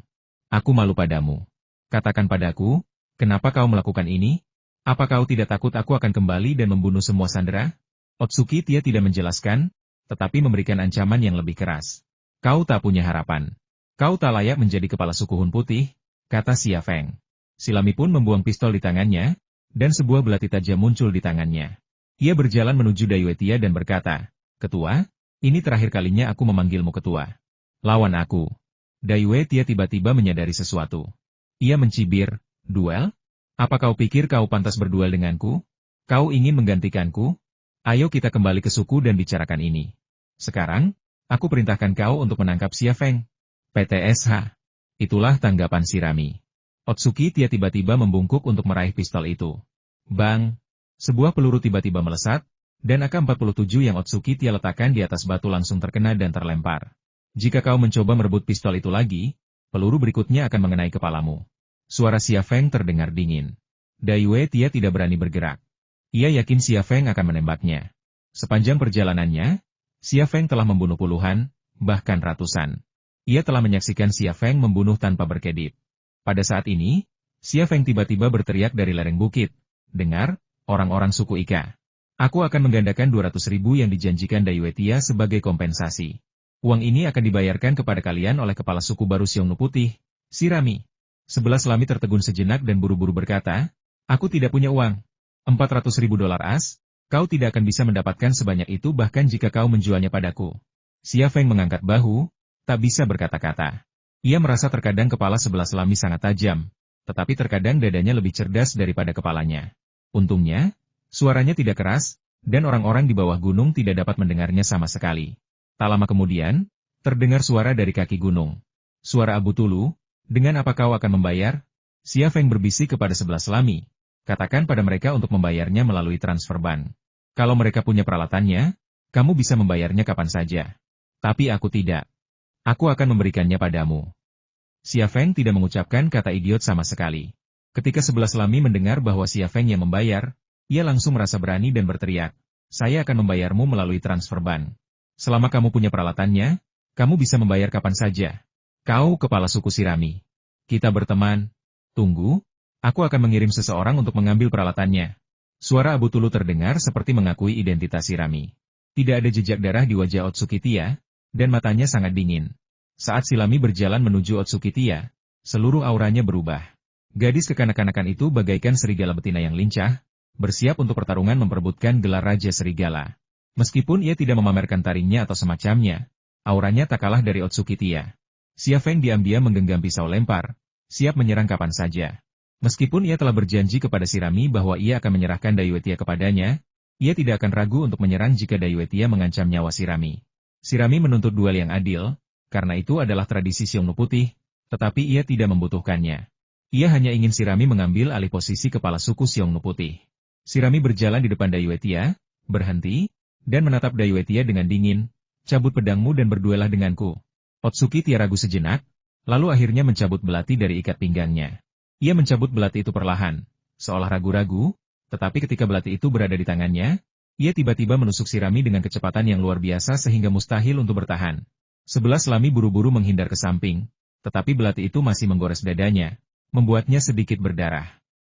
Aku malu padamu. Katakan padaku, kenapa kau melakukan ini? Apa kau tidak takut aku akan kembali dan membunuh semua sandera?" Otsukitiya tidak menjelaskan, tetapi memberikan ancaman yang lebih keras. "Kau tak punya harapan. Kau tak layak menjadi kepala suku Hun Putih, kata Xia Feng. Silami pun membuang pistol di tangannya, dan sebuah belati tajam muncul di tangannya. Ia berjalan menuju Dai Wetia dan berkata, "Ketua, ini terakhir kalinya aku memanggilmu ketua. Lawan aku." Dai Wetia tiba-tiba menyadari sesuatu. Ia mencibir, "Duel? Apa kau pikir kau pantas berduel denganku? Kau ingin menggantikanku? Ayo kita kembali ke suku dan bicarakan ini. Sekarang, aku perintahkan kau untuk menangkap Xia Feng." PTSH. Itulah tanggapan Shirami. Otsuki Tia tiba-tiba membungkuk untuk meraih pistol itu. Bang! Sebuah peluru tiba-tiba melesat, dan AK-47 yang Otsuki Tia letakkan di atas batu langsung terkena dan terlempar. Jika kau mencoba merebut pistol itu lagi, peluru berikutnya akan mengenai kepalamu. Suara Xia Feng terdengar dingin. Dai Wetia tidak berani bergerak. Ia yakin Xia Feng akan menembaknya. Sepanjang perjalanannya, Xia Feng telah membunuh puluhan, bahkan ratusan. Ia telah menyaksikan Xia Feng membunuh tanpa berkedip. Pada saat ini, Xia Feng tiba-tiba berteriak dari lereng bukit. "Dengar, orang-orang suku Ika. Aku akan menggandakan 200.000 yang dijanjikan Dai Wetia sebagai kompensasi. Uang ini akan dibayarkan kepada kalian oleh kepala suku baru Xiongnu Putih, Shirami." Sebelah Selami tertegun sejenak dan buru-buru berkata, "Aku tidak punya uang. 400.000 dolar as, kau tidak akan bisa mendapatkan sebanyak itu bahkan jika kau menjualnya padaku." Xia Feng mengangkat bahu, tak bisa berkata-kata. Ia merasa terkadang kepala sebelah Selami sangat tajam, tetapi terkadang dadanya lebih cerdas daripada kepalanya. Untungnya, suaranya tidak keras, dan orang-orang di bawah gunung tidak dapat mendengarnya sama sekali. Tak lama kemudian, terdengar suara dari kaki gunung. Suara Abu Tulu, "Dengan apa kau akan membayar?" Xia Feng berbisik kepada sebelah Selami. "Katakan pada mereka untuk membayarnya melalui transfer bank. Kalau mereka punya peralatannya, kamu bisa membayarnya kapan saja. Tapi aku tidak. Aku akan memberikannya padamu." Xia Feng tidak mengucapkan kata idiot sama sekali. Ketika sebelah Selami mendengar bahwa Xia Feng yang membayar, ia langsung merasa berani dan berteriak, "Saya akan membayarmu melalui transfer bank. Selama kamu punya peralatannya, kamu bisa membayar kapan saja. Kau kepala suku Shirami. Kita berteman. Tunggu, aku akan mengirim seseorang untuk mengambil peralatannya." Suara Abu Tulu terdengar seperti mengakui identitas Shirami. Tidak ada jejak darah di wajah Otsuki Tia, dan matanya sangat dingin. Saat Silami berjalan menuju Otsuki Tia, seluruh auranya berubah. Gadis kekanak-kanakan itu bagaikan serigala betina yang lincah, bersiap untuk pertarungan memperebutkan gelar Raja Serigala. Meskipun ia tidak memamerkan taringnya atau semacamnya, auranya tak kalah dari Otsuki Tia. Xia Feng diam-diam menggenggam pisau lempar, siap menyerang kapan saja. Meskipun ia telah berjanji kepada Shirami bahwa ia akan menyerahkan Dai Wetia kepadanya, ia tidak akan ragu untuk menyerang jika Dai Wetia mengancam nyawa Shirami. Shirami menuntut duel yang adil, karena itu adalah tradisi Xiongnu Putih, tetapi ia tidak membutuhkannya. Ia hanya ingin Shirami mengambil alih posisi kepala suku Xiongnu Putih. Shirami berjalan di depan Dai Wetia, berhenti, dan menatap Dai Wetia dengan dingin, "Cabut pedangmu dan berduelah denganku." Otsuki Tia ragu sejenak, lalu akhirnya mencabut belati dari ikat pinggangnya. Ia mencabut belati itu perlahan, seolah ragu-ragu, tetapi ketika belati itu berada di tangannya, ia tiba-tiba menusuk Shirami dengan kecepatan yang luar biasa sehingga mustahil untuk bertahan. Sebelah Selami buru-buru menghindar ke samping, tetapi belati itu masih menggores dadanya, membuatnya sedikit berdarah.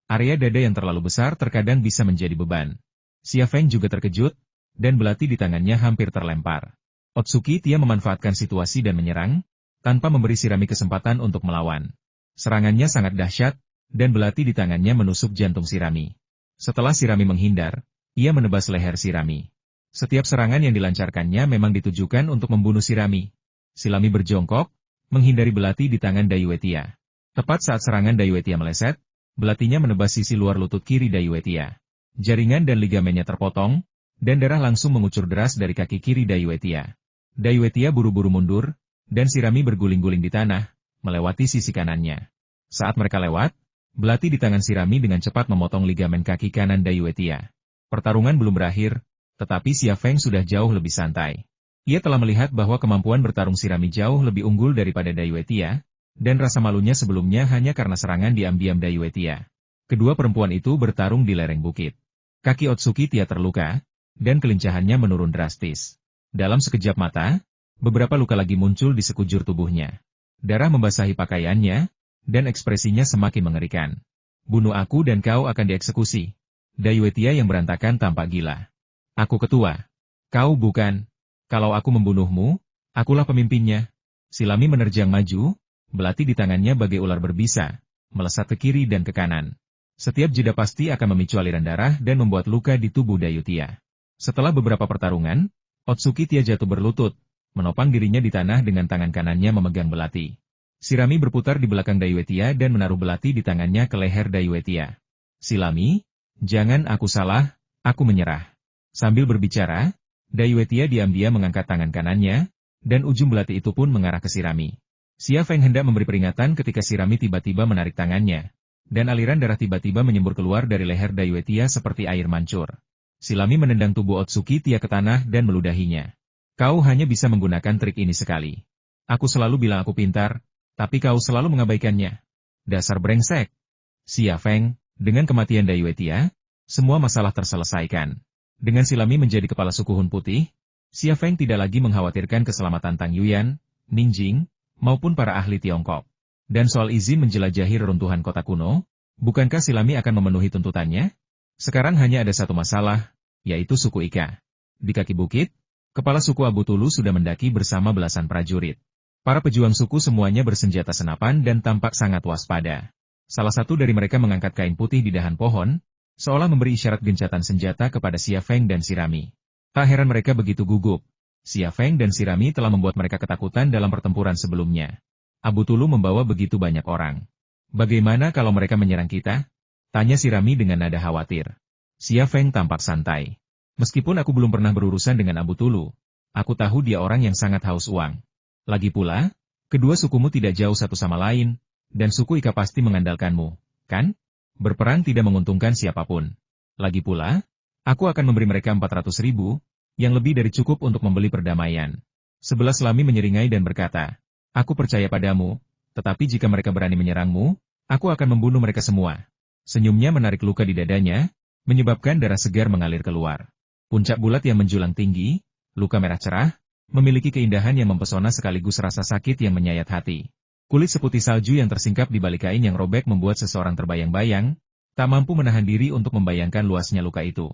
Area dada yang terlalu besar terkadang bisa menjadi beban. Xia Feng juga terkejut, dan belati di tangannya hampir terlempar. Otsuki Tia memanfaatkan situasi dan menyerang, tanpa memberi Shirami kesempatan untuk melawan. Serangannya sangat dahsyat, dan belati di tangannya menusuk jantung Shirami. Setelah Shirami menghindar, ia menebas leher Shirami. Setiap serangan yang dilancarkannya memang ditujukan untuk membunuh Shirami. Shirami berjongkok, menghindari belati di tangan Dai Wetia. Tepat saat serangan Dai Wetia meleset, belatinya menebas sisi luar lutut kiri Dai Wetia. Jaringan dan ligamennya terpotong, dan darah langsung mengucur deras dari kaki kiri Dai Wetia. Dai Wetia buru-buru mundur, dan Shirami berguling-guling di tanah, melewati sisi kanannya. Saat mereka lewat, belati di tangan Shirami dengan cepat memotong ligamen kaki kanan Dai Wetia. Pertarungan belum berakhir, tetapi Xia Feng sudah jauh lebih santai. Ia telah melihat bahwa kemampuan bertarung Shirami jauh lebih unggul daripada Dai Wetia, dan rasa malunya sebelumnya hanya karena serangan diam-diam Dai Wetia. Kedua perempuan itu bertarung di lereng bukit. Kaki Otsuki Tia terluka, dan kelincahannya menurun drastis. Dalam sekejap mata, beberapa luka lagi muncul di sekujur tubuhnya. Darah membasahi pakaiannya, dan ekspresinya semakin mengerikan. "Bunuh aku dan kau akan dieksekusi." Dai Wetia yang berantakan tampak gila. "Aku ketua. Kau bukan. Kalau aku membunuhmu, akulah pemimpinnya." Silami menerjang maju, belati di tangannya bagai ular berbisa, melesat ke kiri dan ke kanan. Setiap jeda pasti akan memicu aliran darah dan membuat luka di tubuh Dayutia. Setelah beberapa pertarungan, Otsuki Tia jatuh berlutut, menopang dirinya di tanah dengan tangan kanannya memegang belati. Shirami berputar di belakang Dayuetia dan menaruh belati di tangannya ke leher Dayuetia. Silami, jangan, aku salah, aku menyerah. Sambil berbicara, Dayuetia diam-diam mengangkat tangan kanannya, dan ujung belati itu pun mengarah ke Shirami. Xia Feng hendak memberi peringatan ketika Shirami tiba-tiba menarik tangannya, dan aliran darah tiba-tiba menyembur keluar dari leher Dayuetia seperti air mancur. Silami menendang tubuh Otsuki Tia ke tanah dan meludahinya. Kau hanya bisa menggunakan trik ini sekali. Aku selalu bilang aku pintar, tapi kau selalu mengabaikannya. Dasar brengsek. Xia Feng, dengan kematian Dayuetia, semua masalah terselesaikan. Dengan Silami menjadi kepala suku Hun Putih, Xia Feng tidak lagi mengkhawatirkan keselamatan Tang Yuyan, Ning Jing, maupun para ahli Tiongkok. Dan soal izin menjelajahi reruntuhan kota kuno, bukankah Silami akan memenuhi tuntutannya? Sekarang hanya ada satu masalah, yaitu suku Ika. Di kaki bukit, kepala suku Abu Tulu sudah mendaki bersama belasan prajurit. Para pejuang suku semuanya bersenjata senapan dan tampak sangat waspada. Salah satu dari mereka mengangkat kain putih di dahan pohon, seolah memberi isyarat gencatan senjata kepada Xia Feng dan Shirami. Tak heran mereka begitu gugup. Xia Feng dan Shirami telah membuat mereka ketakutan dalam pertempuran sebelumnya. Abu Tulu membawa begitu banyak orang. Bagaimana kalau mereka menyerang kita? Tanya Shirami dengan nada khawatir. Xia Feng tampak santai. Meskipun aku belum pernah berurusan dengan Abu Tulu, aku tahu dia orang yang sangat haus uang. Lagi pula, kedua sukumu tidak jauh satu sama lain, dan suku Ika pasti mengandalkanmu, kan? Berperang tidak menguntungkan siapapun. Lagi pula, aku akan memberi mereka 400.000, yang lebih dari cukup untuk membeli perdamaian. Sebelah Silami menyeringai dan berkata, aku percaya padamu, tetapi jika mereka berani menyerangmu, aku akan membunuh mereka semua. Senyumnya menarik luka di dadanya, menyebabkan darah segar mengalir keluar. Puncak bulat yang menjulang tinggi, luka merah cerah, memiliki keindahan yang mempesona sekaligus rasa sakit yang menyayat hati. Kulit seputih salju yang tersingkap di balik kain yang robek membuat seseorang terbayang-bayang, tak mampu menahan diri untuk membayangkan luasnya luka itu.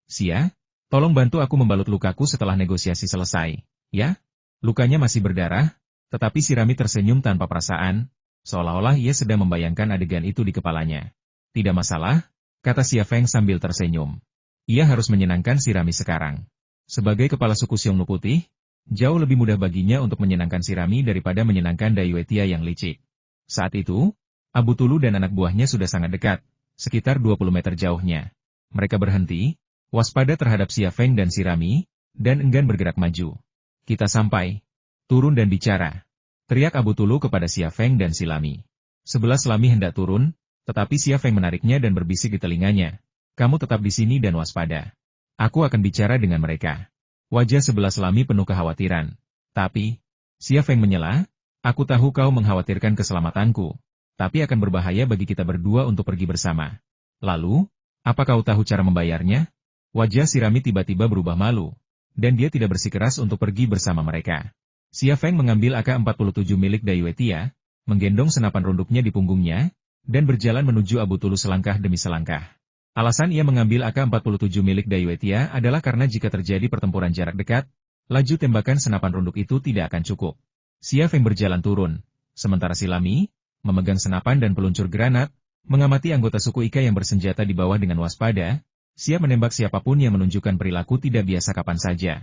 Xia, tolong bantu aku membalut lukaku setelah negosiasi selesai, ya? Lukanya masih berdarah, tetapi Shirami tersenyum tanpa perasaan, seolah-olah ia sedang membayangkan adegan itu di kepalanya. Tidak masalah, kata Xia Feng sambil tersenyum. Ia harus menyenangkan Shirami sekarang. Sebagai kepala suku Xiongnu Putih, jauh lebih mudah baginya untuk menyenangkan Shirami daripada menyenangkan Dayuetia yang licik. Saat itu, Abu Tulu dan anak buahnya sudah sangat dekat, sekitar 20 meter jauhnya. Mereka berhenti, waspada terhadap Xia Feng dan Shirami, dan enggan bergerak maju. Kita sampai. Turun dan bicara. Teriak Abu Tulu kepada Xia Feng dan Silami. Sebelah Silami hendak turun, tetapi Xia Feng menariknya dan berbisik di telinganya. Kamu tetap di sini dan waspada. Aku akan bicara dengan mereka. Wajah sebelah Silami penuh kekhawatiran. Tapi, Xia Feng menyela, aku tahu kau mengkhawatirkan keselamatanku, tapi akan berbahaya bagi kita berdua untuk pergi bersama. Lalu, apa kau tahu cara membayarnya? Wajah Shirami tiba-tiba berubah malu, dan dia tidak bersikeras untuk pergi bersama mereka. Xia Feng mengambil AK-47 milik Dayuetia, menggendong senapan runduknya di punggungnya, dan berjalan menuju Abu Tulu selangkah demi selangkah. Alasan ia mengambil AK-47 milik Dayuetia adalah karena jika terjadi pertempuran jarak dekat, laju tembakan senapan runduk itu tidak akan cukup. Xia Feng berjalan turun, sementara Silami, memegang senapan dan peluncur granat, mengamati anggota suku Ika yang bersenjata di bawah dengan waspada, siap menembak siapapun yang menunjukkan perilaku tidak biasa kapan saja.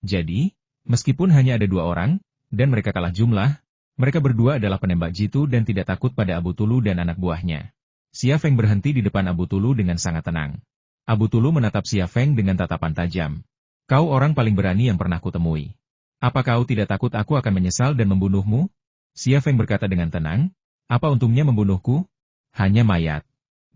Jadi, meskipun hanya ada 2 orang, dan mereka kalah jumlah, mereka berdua adalah penembak jitu dan tidak takut pada Abu Tulu dan anak buahnya. Xia Feng berhenti di depan Abu Tulu dengan sangat tenang. Abu Tulu menatap Xia Feng dengan tatapan tajam. Kau orang paling berani yang pernah kutemui. Apa kau tidak takut aku akan menyesal dan membunuhmu? Xia Feng berkata dengan tenang, apa untungnya membunuhku? Hanya mayat.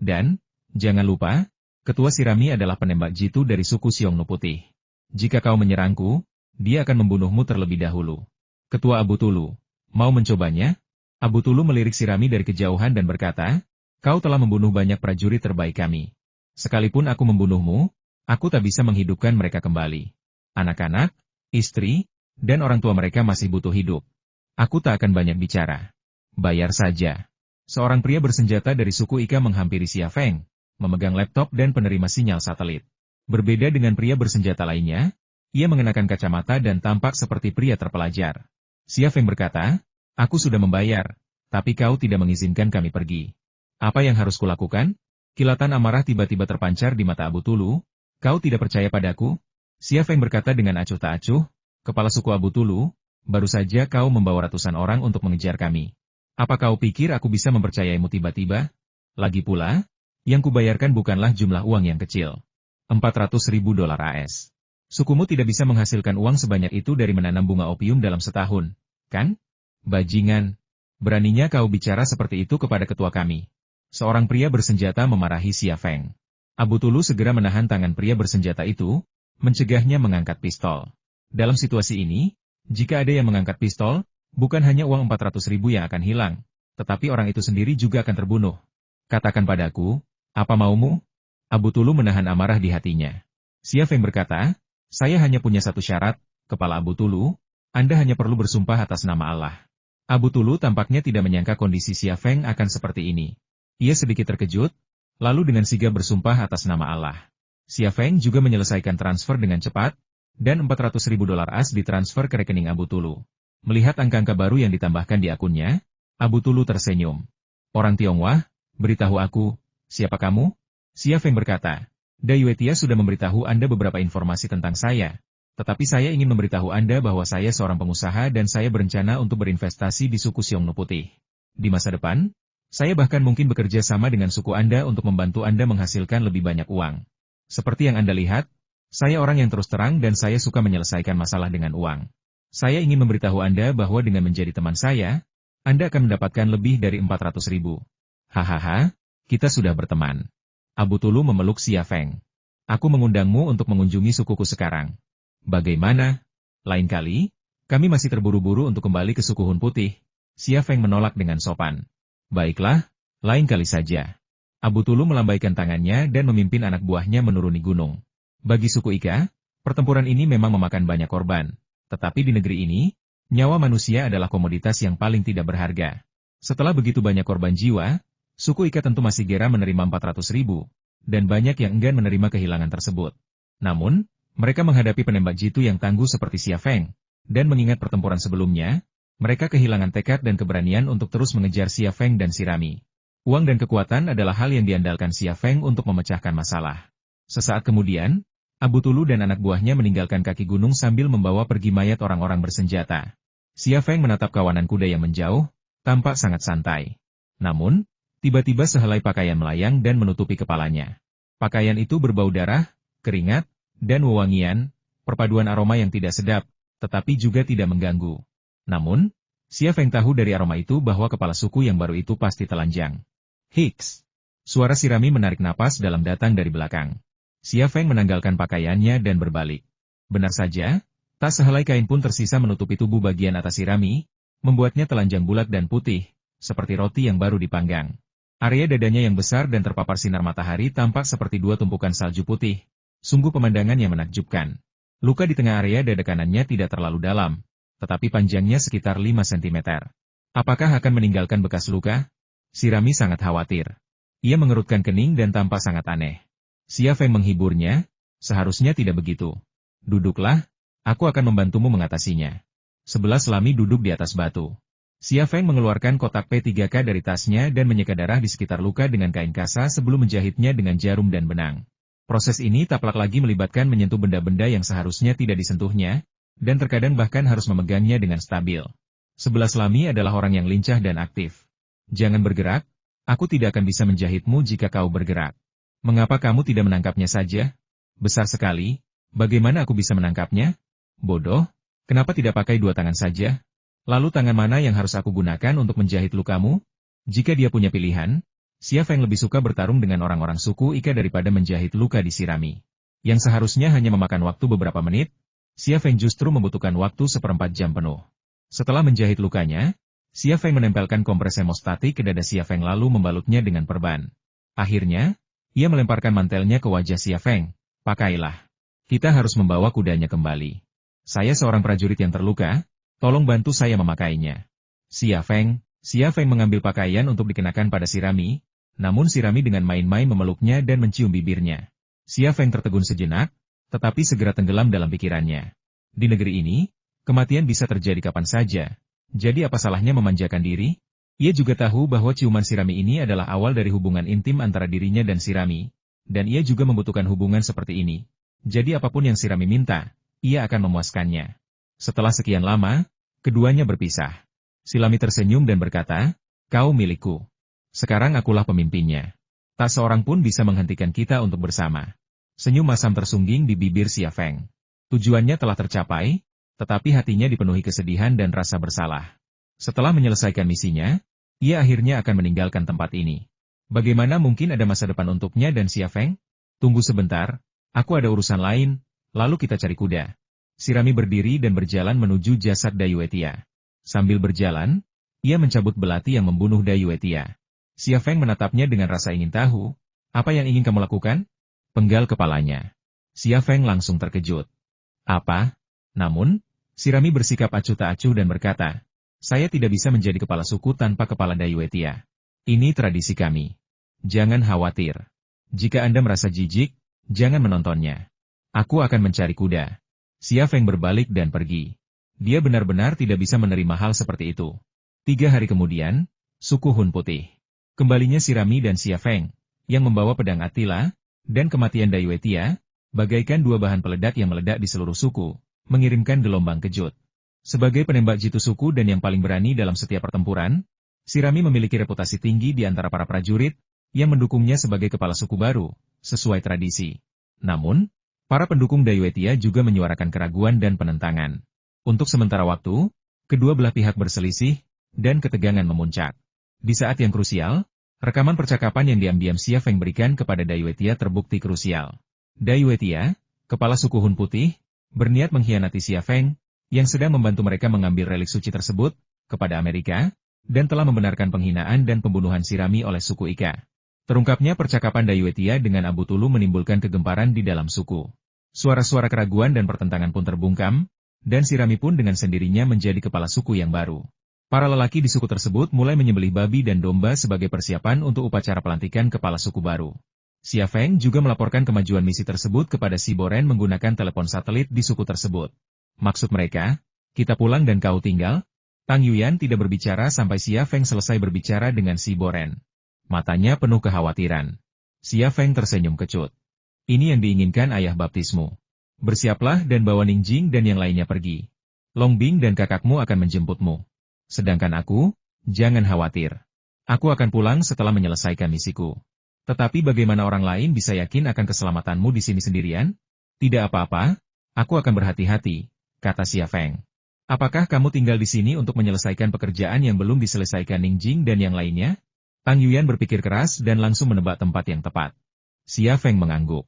Dan, jangan lupa, Ketua Shirami adalah penembak jitu dari suku Xiongnu Putih. Jika kau menyerangku, dia akan membunuhmu terlebih dahulu. Ketua Abu Tulu, mau mencobanya? Abu Tulu melirik Shirami dari kejauhan dan berkata, kau telah membunuh banyak prajurit terbaik kami. Sekalipun aku membunuhmu, aku tak bisa menghidupkan mereka kembali. Anak-anak, istri, dan orang tua mereka masih butuh hidup. Aku tak akan banyak bicara. Bayar saja. Seorang pria bersenjata dari suku Ika menghampiri Xia Feng, memegang laptop dan penerima sinyal satelit. Berbeda dengan pria bersenjata lainnya, ia mengenakan kacamata dan tampak seperti pria terpelajar. Xia Feng berkata, aku sudah membayar, tapi kau tidak mengizinkan kami pergi. Apa yang harus kulakukan? Kilatan amarah tiba-tiba terpancar di mata Abu Tulu. Kau tidak percaya padaku? Xia Feng berkata dengan acuh tak acuh, kepala suku Abu Tulu, baru saja kau membawa ratusan orang untuk mengejar kami. Apa kau pikir aku bisa mempercayaimu tiba-tiba? Lagi pula, yang kubayarkan bukanlah jumlah uang yang kecil. 400.000 dolar AS. Sukumu tidak bisa menghasilkan uang sebanyak itu dari menanam bunga opium dalam setahun, kan? Bajingan. Beraninya kau bicara seperti itu kepada ketua kami. Seorang pria bersenjata memarahi Xia Feng. Abu Tulu segera menahan tangan pria bersenjata itu, mencegahnya mengangkat pistol. Dalam situasi ini, jika ada yang mengangkat pistol, bukan hanya uang 400.000 yang akan hilang, tetapi orang itu sendiri juga akan terbunuh. Katakan padaku, apa maumu? Abu Tulu menahan amarah di hatinya. Xia Feng berkata, saya hanya punya satu syarat, Kepala Abu Tulu, Anda hanya perlu bersumpah atas nama Allah. Abu Tulu tampaknya tidak menyangka kondisi Xia Feng akan seperti ini. Ia sedikit terkejut, lalu dengan sigap bersumpah atas nama Allah. Xia Feng juga menyelesaikan transfer dengan cepat, dan 400.000 dolar AS ditransfer ke rekening Abu Tulu. Melihat angka-angka baru yang ditambahkan di akunnya, Abu Tulu tersenyum. Orang Tionghoa, beritahu aku, siapa kamu? Xia Feng berkata, Dai Wetia sudah memberitahu Anda beberapa informasi tentang saya, tetapi saya ingin memberitahu Anda bahwa saya seorang pengusaha dan saya berencana untuk berinvestasi di suku Xiongnu Putih. Di masa depan, saya bahkan mungkin bekerja sama dengan suku Anda untuk membantu Anda menghasilkan lebih banyak uang. Seperti yang Anda lihat, saya orang yang terus terang dan saya suka menyelesaikan masalah dengan uang. Saya ingin memberitahu Anda bahwa dengan menjadi teman saya, Anda akan mendapatkan lebih dari 400.000. Hahaha, kita sudah berteman. Abu Tulu memeluk Xia Feng. Aku mengundangmu untuk mengunjungi sukuku sekarang. Bagaimana? Lain kali, kami masih terburu-buru untuk kembali ke suku Hun Putih. Xia Feng menolak dengan sopan. Baiklah, lain kali saja. Abu Tulu melambaikan tangannya dan memimpin anak buahnya menuruni gunung. Bagi suku Ika, pertempuran ini memang memakan banyak korban. Tetapi di negeri ini, nyawa manusia adalah komoditas yang paling tidak berharga. Setelah begitu banyak korban jiwa, suku Ika tentu masih gera menerima 400.000, dan banyak yang enggan menerima kehilangan tersebut. Namun, mereka menghadapi penembak jitu yang tangguh seperti Xia Feng, dan mengingat pertempuran sebelumnya, mereka kehilangan tekad dan keberanian untuk terus mengejar Xia Feng dan Sirami. Uang dan kekuatan adalah hal yang diandalkan Xia Feng untuk memecahkan masalah. Sesaat kemudian, Abu Tulu dan anak buahnya meninggalkan kaki gunung sambil membawa pergi mayat orang-orang bersenjata. Xia Feng menatap kawanan kuda yang menjauh, tampak sangat santai. Namun, tiba-tiba sehelai pakaian melayang dan menutupi kepalanya. Pakaian itu berbau darah, keringat, dan wewangian, perpaduan aroma yang tidak sedap, tetapi juga tidak mengganggu. Namun, Xia Feng tahu dari aroma itu bahwa kepala suku yang baru itu pasti telanjang. Hiks! Suara Sirami menarik napas dalam datang dari belakang. Xia Feng menanggalkan pakaiannya dan berbalik. Benar saja, tak sehelai kain pun tersisa menutupi tubuh bagian atas Sirami, membuatnya telanjang bulat dan putih, seperti roti yang baru dipanggang. Area dadanya yang besar dan terpapar sinar matahari tampak seperti dua tumpukan salju putih. Sungguh pemandangan yang menakjubkan. Luka di tengah area dada kanannya tidak terlalu dalam, tetapi panjangnya sekitar 5 cm. Apakah akan meninggalkan bekas luka? Sirami sangat khawatir. Ia mengerutkan kening dan tampak sangat aneh. Xia Feng menghiburnya, seharusnya tidak begitu. Duduklah, aku akan membantumu mengatasinya. 11 Lami duduk di atas batu. Xia Feng mengeluarkan kotak P3K dari tasnya dan menyeka darah di sekitar luka dengan kain kasa sebelum menjahitnya dengan jarum dan benang. Proses ini taplak lagi melibatkan menyentuh benda-benda yang seharusnya tidak disentuhnya, dan terkadang bahkan harus memegangnya dengan stabil. 11 Lami adalah orang yang lincah dan aktif. Jangan bergerak, aku tidak akan bisa menjahitmu jika kau bergerak. Mengapa kamu tidak menangkapnya saja? Besar sekali, bagaimana aku bisa menangkapnya? Bodoh, kenapa tidak pakai dua tangan saja? Lalu tangan mana yang harus aku gunakan untuk menjahit lukamu? Jika dia punya pilihan, Xia Feng lebih suka bertarung dengan orang-orang suku Ika daripada menjahit luka di Sirami. Yang seharusnya hanya memakan waktu beberapa menit, Xia Feng justru membutuhkan waktu 1/4 jam penuh. Setelah menjahit lukanya, Xia Feng menempelkan kompres hemostatik ke dada Xia Feng lalu membalutnya dengan perban. Akhirnya, ia melemparkan mantelnya ke wajah Xia Feng. Pakailah. Kita harus membawa kudanya kembali. Saya seorang prajurit yang terluka, tolong bantu saya memakainya. Xia Feng mengambil pakaian untuk dikenakan pada Sirami, namun Sirami dengan main-main memeluknya dan mencium bibirnya. Xia Feng tertegun sejenak, tetapi segera tenggelam dalam pikirannya. Di negeri ini, Kematian bisa terjadi kapan saja. Jadi apa salahnya memanjakan diri? Ia juga tahu bahwa ciuman Shirami ini adalah awal dari hubungan intim antara dirinya dan Shirami. Dan ia juga membutuhkan hubungan seperti ini. Jadi apapun yang Shirami minta, ia akan memuaskannya. Setelah sekian lama, keduanya berpisah. Shirami tersenyum dan berkata, "Kau milikku. Sekarang akulah pemimpinnya. Tak seorang pun bisa menghentikan kita untuk bersama." Senyum masam tersungging di bibir Xia Feng. Tujuannya telah tercapai, tetapi hatinya dipenuhi kesedihan dan rasa bersalah. Setelah menyelesaikan misinya, ia akhirnya akan meninggalkan tempat ini. Bagaimana mungkin ada masa depan untuknya dan Xia Feng? Tunggu sebentar, aku ada urusan lain, lalu kita cari kuda. Shirami berdiri dan berjalan menuju jasad Dayuetia. Sambil berjalan, ia mencabut belati yang membunuh Dayuetia. Xia Feng menatapnya dengan rasa ingin tahu, "Apa yang ingin kamu lakukan?" Penggal kepalanya. Xia Feng langsung terkejut. "Apa?" Namun, Shirami bersikap acuh tak acuh dan berkata, "Saya tidak bisa menjadi kepala suku tanpa kepala Dayuetia. Ini tradisi kami. Jangan khawatir. Jika Anda merasa jijik, jangan menontonnya. Aku akan mencari kuda." Xia Feng berbalik dan pergi. Dia benar-benar tidak bisa menerima hal seperti itu. 3 hari kemudian, suku Hun Putih. Kembalinya Shirami dan Xia Feng, yang membawa pedang Attila, dan kematian Dayuetia, bagaikan 2 bahan peledak yang meledak di seluruh suku, mengirimkan gelombang kejut. Sebagai penembak jitu suku dan yang paling berani dalam setiap pertempuran, Shirami memiliki reputasi tinggi di antara para prajurit, yang mendukungnya sebagai kepala suku baru, sesuai tradisi. Namun, para pendukung Dayuetia juga menyuarakan keraguan dan penentangan. Untuk sementara waktu, kedua belah pihak berselisih, dan ketegangan memuncak. Di saat yang krusial, rekaman percakapan yang diam-diam Xia Feng berikan kepada Dayuetia terbukti krusial. Dayuetia, kepala suku Hun Putih, berniat mengkhianati Xia Feng, yang sedang membantu mereka mengambil relik suci tersebut, kepada Amerika, dan telah membenarkan penghinaan dan pembunuhan Shirami oleh suku Ika. Terungkapnya percakapan Dayuetia dengan Abu Tulu menimbulkan kegemparan di dalam suku. Suara-suara keraguan dan pertentangan pun terbungkam, dan Shirami pun dengan sendirinya menjadi kepala suku yang baru. Para lelaki di suku tersebut mulai menyembelih babi dan domba sebagai persiapan untuk upacara pelantikan kepala suku baru. Xia Feng juga melaporkan kemajuan misi tersebut kepada Si Boren menggunakan telepon satelit di suku tersebut. Maksud mereka, "Kita pulang dan kau tinggal?" Tang Yuyan tidak berbicara sampai Xia Feng selesai berbicara dengan Si Boren. Matanya penuh kekhawatiran. Xia Feng tersenyum kecut. "Ini yang diinginkan ayah baptismu. Bersiaplah dan bawa Ningjing dan yang lainnya pergi. Long Bing dan kakakmu akan menjemputmu. Sedangkan aku, jangan khawatir. Aku akan pulang setelah menyelesaikan misiku. Tetapi bagaimana orang lain bisa yakin akan keselamatanmu di sini sendirian?" "Tidak apa-apa, aku akan berhati-hati," kata Xia Feng. "Apakah kamu tinggal di sini untuk menyelesaikan pekerjaan yang belum diselesaikan Ningjing dan yang lainnya?" Tang Yuyan berpikir keras dan langsung menebak tempat yang tepat. Xia Feng mengangguk.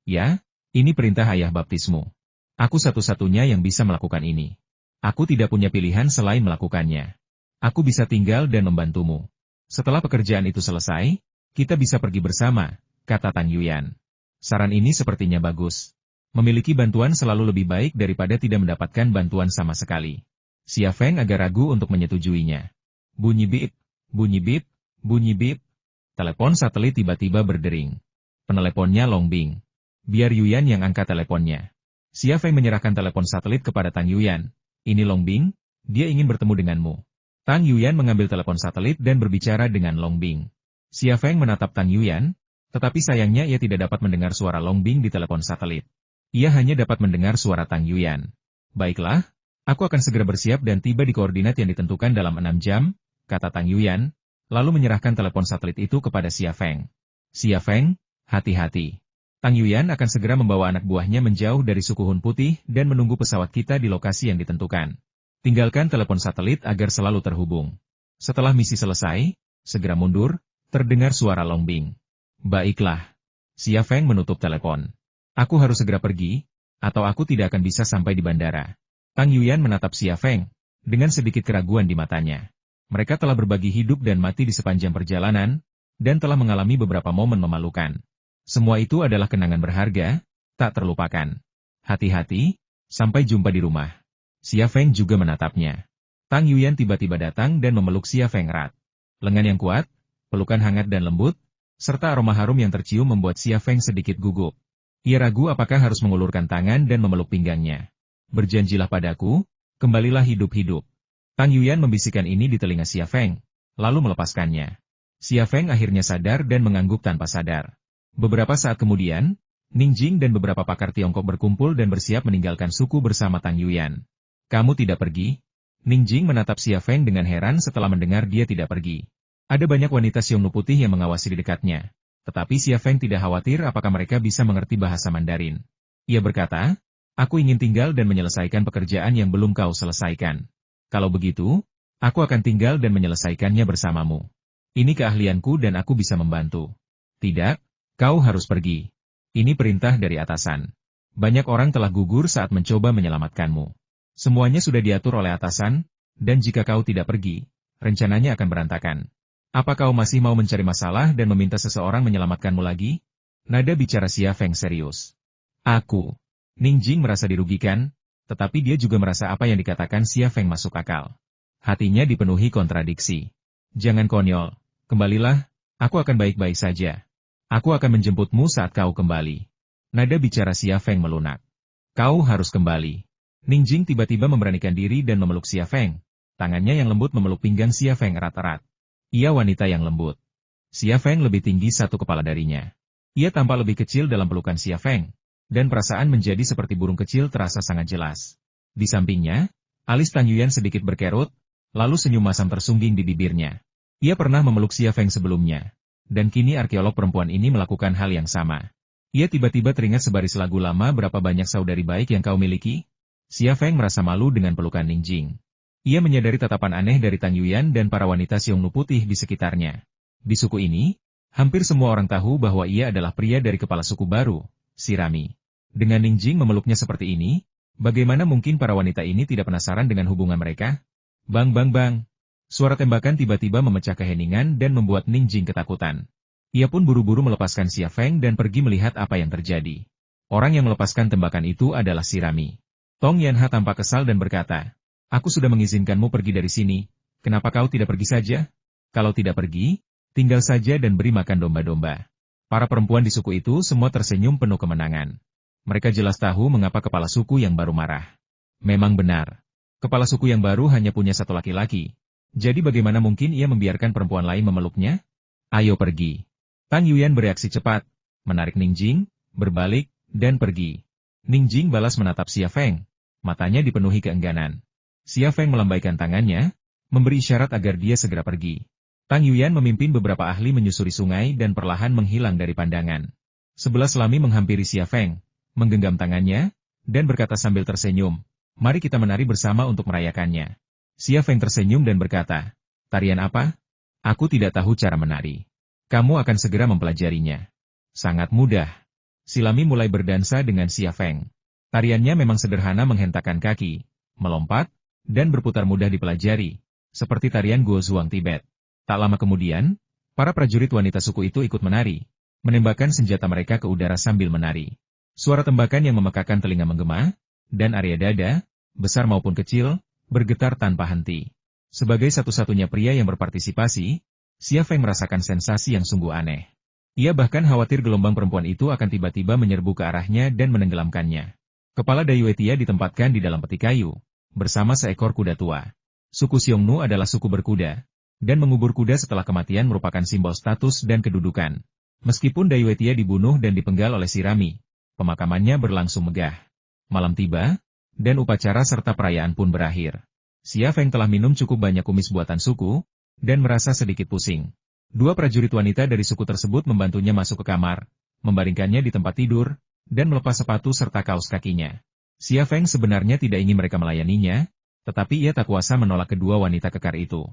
"Ya, ini perintah ayah baptismu. Aku satu-satunya yang bisa melakukan ini. Aku tidak punya pilihan selain melakukannya. Aku bisa tinggal dan membantumu. Setelah pekerjaan itu selesai, kita bisa pergi bersama," kata Tang Yuyan. "Saran ini sepertinya bagus. Memiliki bantuan selalu lebih baik daripada tidak mendapatkan bantuan sama sekali." Xia Feng agak ragu untuk menyetujuinya. Bunyi bip, bunyi bip, bunyi bip. Telepon satelit tiba-tiba berdering. Peneleponnya Long Bing. Biar Yuyan yang angkat teleponnya. Xia Feng menyerahkan telepon satelit kepada Tang Yuyan. "Ini Long Bing, dia ingin bertemu denganmu." Tang Yuyan mengambil telepon satelit dan berbicara dengan Long Bing. Xia Feng menatap Tang Yuyan, tetapi sayangnya ia tidak dapat mendengar suara Long Bing di telepon satelit. Ia hanya dapat mendengar suara Tang Yuyan. "Baiklah, aku akan segera bersiap dan tiba di koordinat yang ditentukan dalam 6 jam, kata Tang Yuyan, lalu menyerahkan telepon satelit itu kepada Xia Feng. "Xia Feng, hati-hati. Tang Yuyan akan segera membawa anak buahnya menjauh dari suku Hun Putih dan menunggu pesawat kita di lokasi yang ditentukan. Tinggalkan telepon satelit agar selalu terhubung. Setelah misi selesai, segera mundur," terdengar suara Long Bing. "Baiklah." Xia Feng menutup telepon. "Aku harus segera pergi, atau aku tidak akan bisa sampai di bandara." Tang Yuyan menatap Xia Feng, dengan sedikit keraguan di matanya. Mereka telah berbagi hidup dan mati di sepanjang perjalanan, dan telah mengalami beberapa momen memalukan. Semua itu adalah kenangan berharga, tak terlupakan. "Hati-hati, sampai jumpa di rumah." Xia Feng juga menatapnya. Tang Yuyan tiba-tiba datang dan memeluk Xia Feng erat. Lengan yang kuat, pelukan hangat dan lembut, serta aroma harum yang tercium membuat Xia Feng sedikit gugup. Ia ragu apakah harus mengulurkan tangan dan memeluk pinggangnya. "Berjanjilah padaku, Kembalilah hidup-hidup. Tang Yuyan membisikkan ini di telinga Xia Feng, lalu melepaskannya. Xia Feng akhirnya sadar dan mengangguk tanpa sadar. Beberapa saat kemudian, Ning Jing dan beberapa pakar Tiongkok berkumpul dan bersiap meninggalkan suku bersama Tang Yuyan. Kamu tidak pergi? Ning Jing menatap Xia Feng dengan heran setelah mendengar dia tidak pergi. Ada banyak wanita Xiongnu putih yang mengawasi di dekatnya. Tetapi Xia Feng tidak khawatir apakah mereka bisa mengerti bahasa Mandarin. Ia berkata, aku ingin tinggal dan menyelesaikan pekerjaan yang belum kau selesaikan. Kalau begitu, aku akan tinggal dan menyelesaikannya bersamamu. Ini keahlianku dan aku bisa membantu. Tidak, kau harus pergi. Ini perintah dari atasan. Banyak orang telah gugur saat mencoba menyelamatkanmu. Semuanya sudah diatur oleh atasan, dan jika kau tidak pergi, rencananya akan berantakan. Apa kau masih mau mencari masalah dan meminta seseorang menyelamatkanmu lagi? Nada bicara Xia Feng serius. Aku. Ning Jing merasa dirugikan, tetapi dia juga merasa apa yang dikatakan Xia Feng masuk akal. Hatinya dipenuhi kontradiksi. Jangan konyol, kembalilah, aku akan baik-baik saja. Aku akan menjemputmu saat kau kembali. Nada bicara Xia Feng melunak. Kau harus kembali. Ning Jing tiba-tiba memberanikan diri dan memeluk Xia Feng. Tangannya yang lembut memeluk pinggang Xia Feng erat-erat. Ia wanita yang lembut. Xia Feng lebih tinggi satu kepala darinya. Ia tampak lebih kecil dalam pelukan Xia Feng. Dan perasaan menjadi seperti burung kecil terasa sangat jelas. Di sampingnya, alis Tang Yuyan sedikit berkerut, lalu senyum masam tersungging di bibirnya. Ia pernah memeluk Xia Feng sebelumnya. Dan kini arkeolog perempuan ini melakukan hal yang sama. Ia tiba-tiba teringat sebaris lagu lama berapa banyak saudari baik yang kau miliki? Xia Feng merasa malu dengan pelukan Ning Jing. Ia menyadari tatapan aneh dari Tang Yuyan dan para wanita Xiongnu putih di sekitarnya. Di suku ini, hampir semua orang tahu bahwa ia adalah pria dari kepala suku baru, Sirami. Dengan Ning Jing memeluknya seperti ini, bagaimana mungkin para wanita ini tidak penasaran dengan hubungan mereka? Bang bang bang. Suara tembakan tiba-tiba memecah keheningan dan membuat Ning Jing ketakutan. Ia pun buru-buru melepaskan Xia Feng dan pergi melihat apa yang terjadi. Orang yang melepaskan tembakan itu adalah Sirami. Tong Yanha tampak kesal dan berkata, aku sudah mengizinkanmu pergi dari sini, kenapa kau tidak pergi saja? Kalau tidak pergi, tinggal saja dan beri makan domba-domba. Para perempuan di suku itu semua tersenyum penuh kemenangan. Mereka jelas tahu mengapa kepala suku yang baru marah. Memang benar. Kepala suku yang baru hanya punya satu laki-laki. Jadi bagaimana mungkin ia membiarkan perempuan lain memeluknya? Ayo pergi. Tang Yuyan bereaksi cepat, menarik Ning Jing, berbalik, dan pergi. Ning Jing balas menatap Xia Feng. Matanya dipenuhi keengganan. Xia Feng melambaikan tangannya, memberi isyarat agar dia segera pergi. Tang Yuyan memimpin beberapa ahli menyusuri sungai dan perlahan menghilang dari pandangan. 11 lami menghampiri Xia Feng, menggenggam tangannya, dan berkata sambil tersenyum, mari kita menari bersama untuk merayakannya. Xia Feng tersenyum dan berkata, tarian apa? Aku tidak tahu cara menari. Kamu akan segera mempelajarinya. Sangat mudah. Si lami mulai berdansa dengan Xia Feng. Tariannya memang sederhana menghentakkan kaki, melompat, dan berputar mudah dipelajari, seperti tarian Guo Zhuang Tibet. Tak lama kemudian, para prajurit wanita suku itu ikut menari, menembakkan senjata mereka ke udara sambil menari. Suara tembakan yang memekakan telinga menggema, dan area dada, besar maupun kecil, bergetar tanpa henti. Sebagai satu-satunya pria yang berpartisipasi, Xia Feng merasakan sensasi yang sungguh aneh. Ia bahkan khawatir gelombang perempuan itu akan tiba-tiba menyerbu ke arahnya dan menenggelamkannya. Kepala Dayuetia ditempatkan di dalam peti kayu, bersama seekor kuda tua. Suku Xiongnu adalah suku berkuda, dan mengubur kuda setelah kematian merupakan simbol status dan kedudukan. Meskipun Dayuetia dibunuh dan dipenggal oleh Sirami, pemakamannya berlangsung megah. Malam tiba, dan upacara serta perayaan pun berakhir. Xia Feng telah minum cukup banyak kumis buatan suku, dan merasa sedikit pusing. Dua prajurit wanita dari suku tersebut membantunya masuk ke kamar, membaringkannya di tempat tidur, dan melepas sepatu serta kaos kakinya. Xia Feng sebenarnya tidak ingin mereka melayaninya, tetapi ia tak kuasa menolak kedua wanita kekar itu.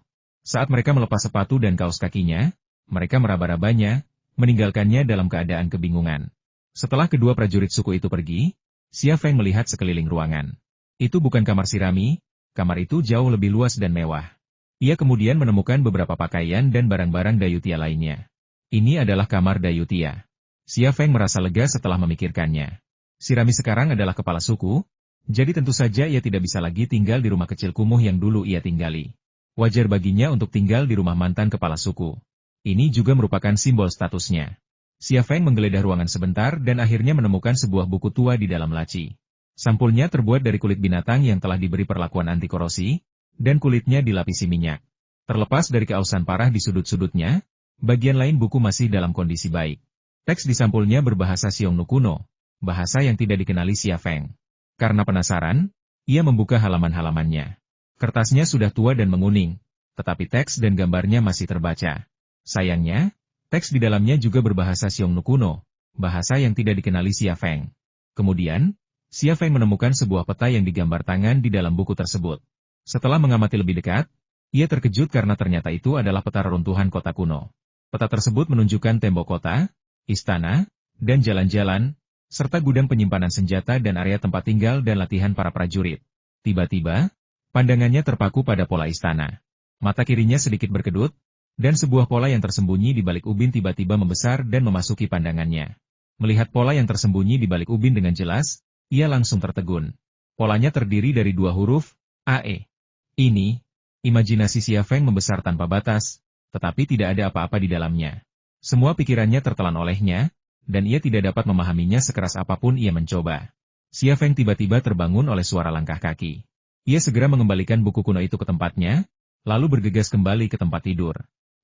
Saat mereka melepas sepatu dan kaos kakinya, mereka meraba-rabanya, meninggalkannya dalam keadaan kebingungan. Setelah kedua prajurit suku itu pergi, Xia Feng melihat sekeliling ruangan. Itu bukan kamar Sirami, kamar itu jauh lebih luas dan mewah. Ia kemudian menemukan beberapa pakaian dan barang-barang Dayutia lainnya. Ini adalah kamar Dayutia. Xia Feng merasa lega setelah memikirkannya. Sirami sekarang adalah kepala suku, jadi tentu saja ia tidak bisa lagi tinggal di rumah kecil kumuh yang dulu ia tinggali. Wajar baginya untuk tinggal di rumah mantan kepala suku. Ini juga merupakan simbol statusnya. Xia Feng menggeledah ruangan sebentar dan akhirnya menemukan sebuah buku tua di dalam laci. Sampulnya terbuat dari kulit binatang yang telah diberi perlakuan anti korosi, dan kulitnya dilapisi minyak. Terlepas dari keausan parah di sudut-sudutnya, bagian lain buku masih dalam kondisi baik. Teks di sampulnya berbahasa Xiongnu kuno, bahasa yang tidak dikenali Xia Feng. Karena penasaran, ia membuka halaman-halamannya. Kertasnya sudah tua dan menguning, tetapi teks dan gambarnya masih terbaca. Sayangnya, teks di dalamnya juga berbahasa Xiongnu kuno, bahasa yang tidak dikenali Xia Feng. Kemudian, Xia Feng menemukan sebuah peta yang digambar tangan di dalam buku tersebut. Setelah mengamati lebih dekat, ia terkejut karena ternyata itu adalah peta reruntuhan kota kuno. Peta tersebut menunjukkan tembok kota, istana, dan jalan-jalan, serta gudang penyimpanan senjata dan area tempat tinggal dan latihan para prajurit. Tiba-tiba, pandangannya terpaku pada pola istana. Mata kirinya sedikit berkedut, dan sebuah pola yang tersembunyi di balik ubin tiba-tiba membesar dan memasuki pandangannya. Melihat pola yang tersembunyi di balik ubin dengan jelas, ia langsung tertegun. Polanya terdiri dari dua huruf, AE. Ini, imajinasi Xia Feng membesar tanpa batas, tetapi tidak ada apa-apa di dalamnya. Semua pikirannya tertelan olehnya, dan ia tidak dapat memahaminya sekeras apapun ia mencoba. Xia Feng tiba-tiba terbangun oleh suara langkah kaki. Ia segera mengembalikan buku kuno itu ke tempatnya, lalu bergegas kembali ke tempat tidur.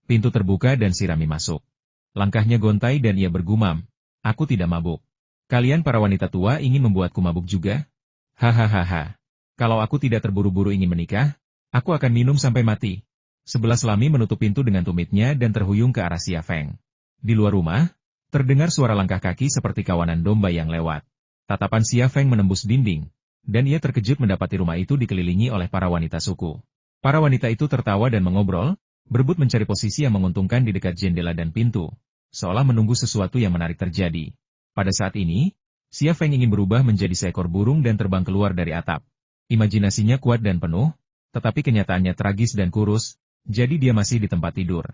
Pintu terbuka dan Shirami masuk. Langkahnya gontai dan ia bergumam, "Aku tidak mabuk. Kalian para wanita tua ingin membuatku mabuk juga? Hahaha. Kalau aku tidak terburu-buru ingin menikah, aku akan minum sampai mati." 11 Lami menutup pintu dengan tumitnya dan terhuyung ke arah Xia Feng. Di luar rumah, terdengar suara langkah kaki seperti kawanan domba yang lewat. Tatapan Xia Feng menembus dinding, dan ia terkejut mendapati rumah itu dikelilingi oleh para wanita suku. Para wanita itu tertawa dan mengobrol, berebut mencari posisi yang menguntungkan di dekat jendela dan pintu, seolah menunggu sesuatu yang menarik terjadi. Pada saat ini, Xia Feng ingin berubah menjadi seekor burung dan terbang keluar dari atap. Imajinasinya kuat dan penuh, tetapi kenyataannya tragis dan kurus, jadi dia masih di tempat tidur.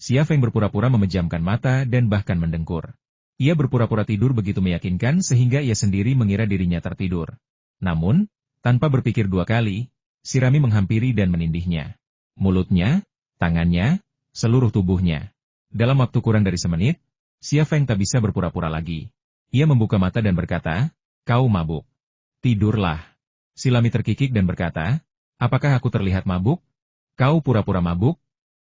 Xia Feng berpura-pura memejamkan mata dan bahkan mendengkur. Ia berpura-pura tidur begitu meyakinkan sehingga ia sendiri mengira dirinya tertidur. Namun, tanpa berpikir dua kali, Shirami menghampiri dan menindihnya. Mulutnya, tangannya, seluruh tubuhnya. Dalam waktu kurang dari semenit, Xia Feng tak bisa berpura-pura lagi. Ia membuka mata dan berkata, "Kau mabuk." "Tidurlah." Shirami terkikik dan berkata, "Apakah aku terlihat mabuk?" "Kau pura-pura mabuk?"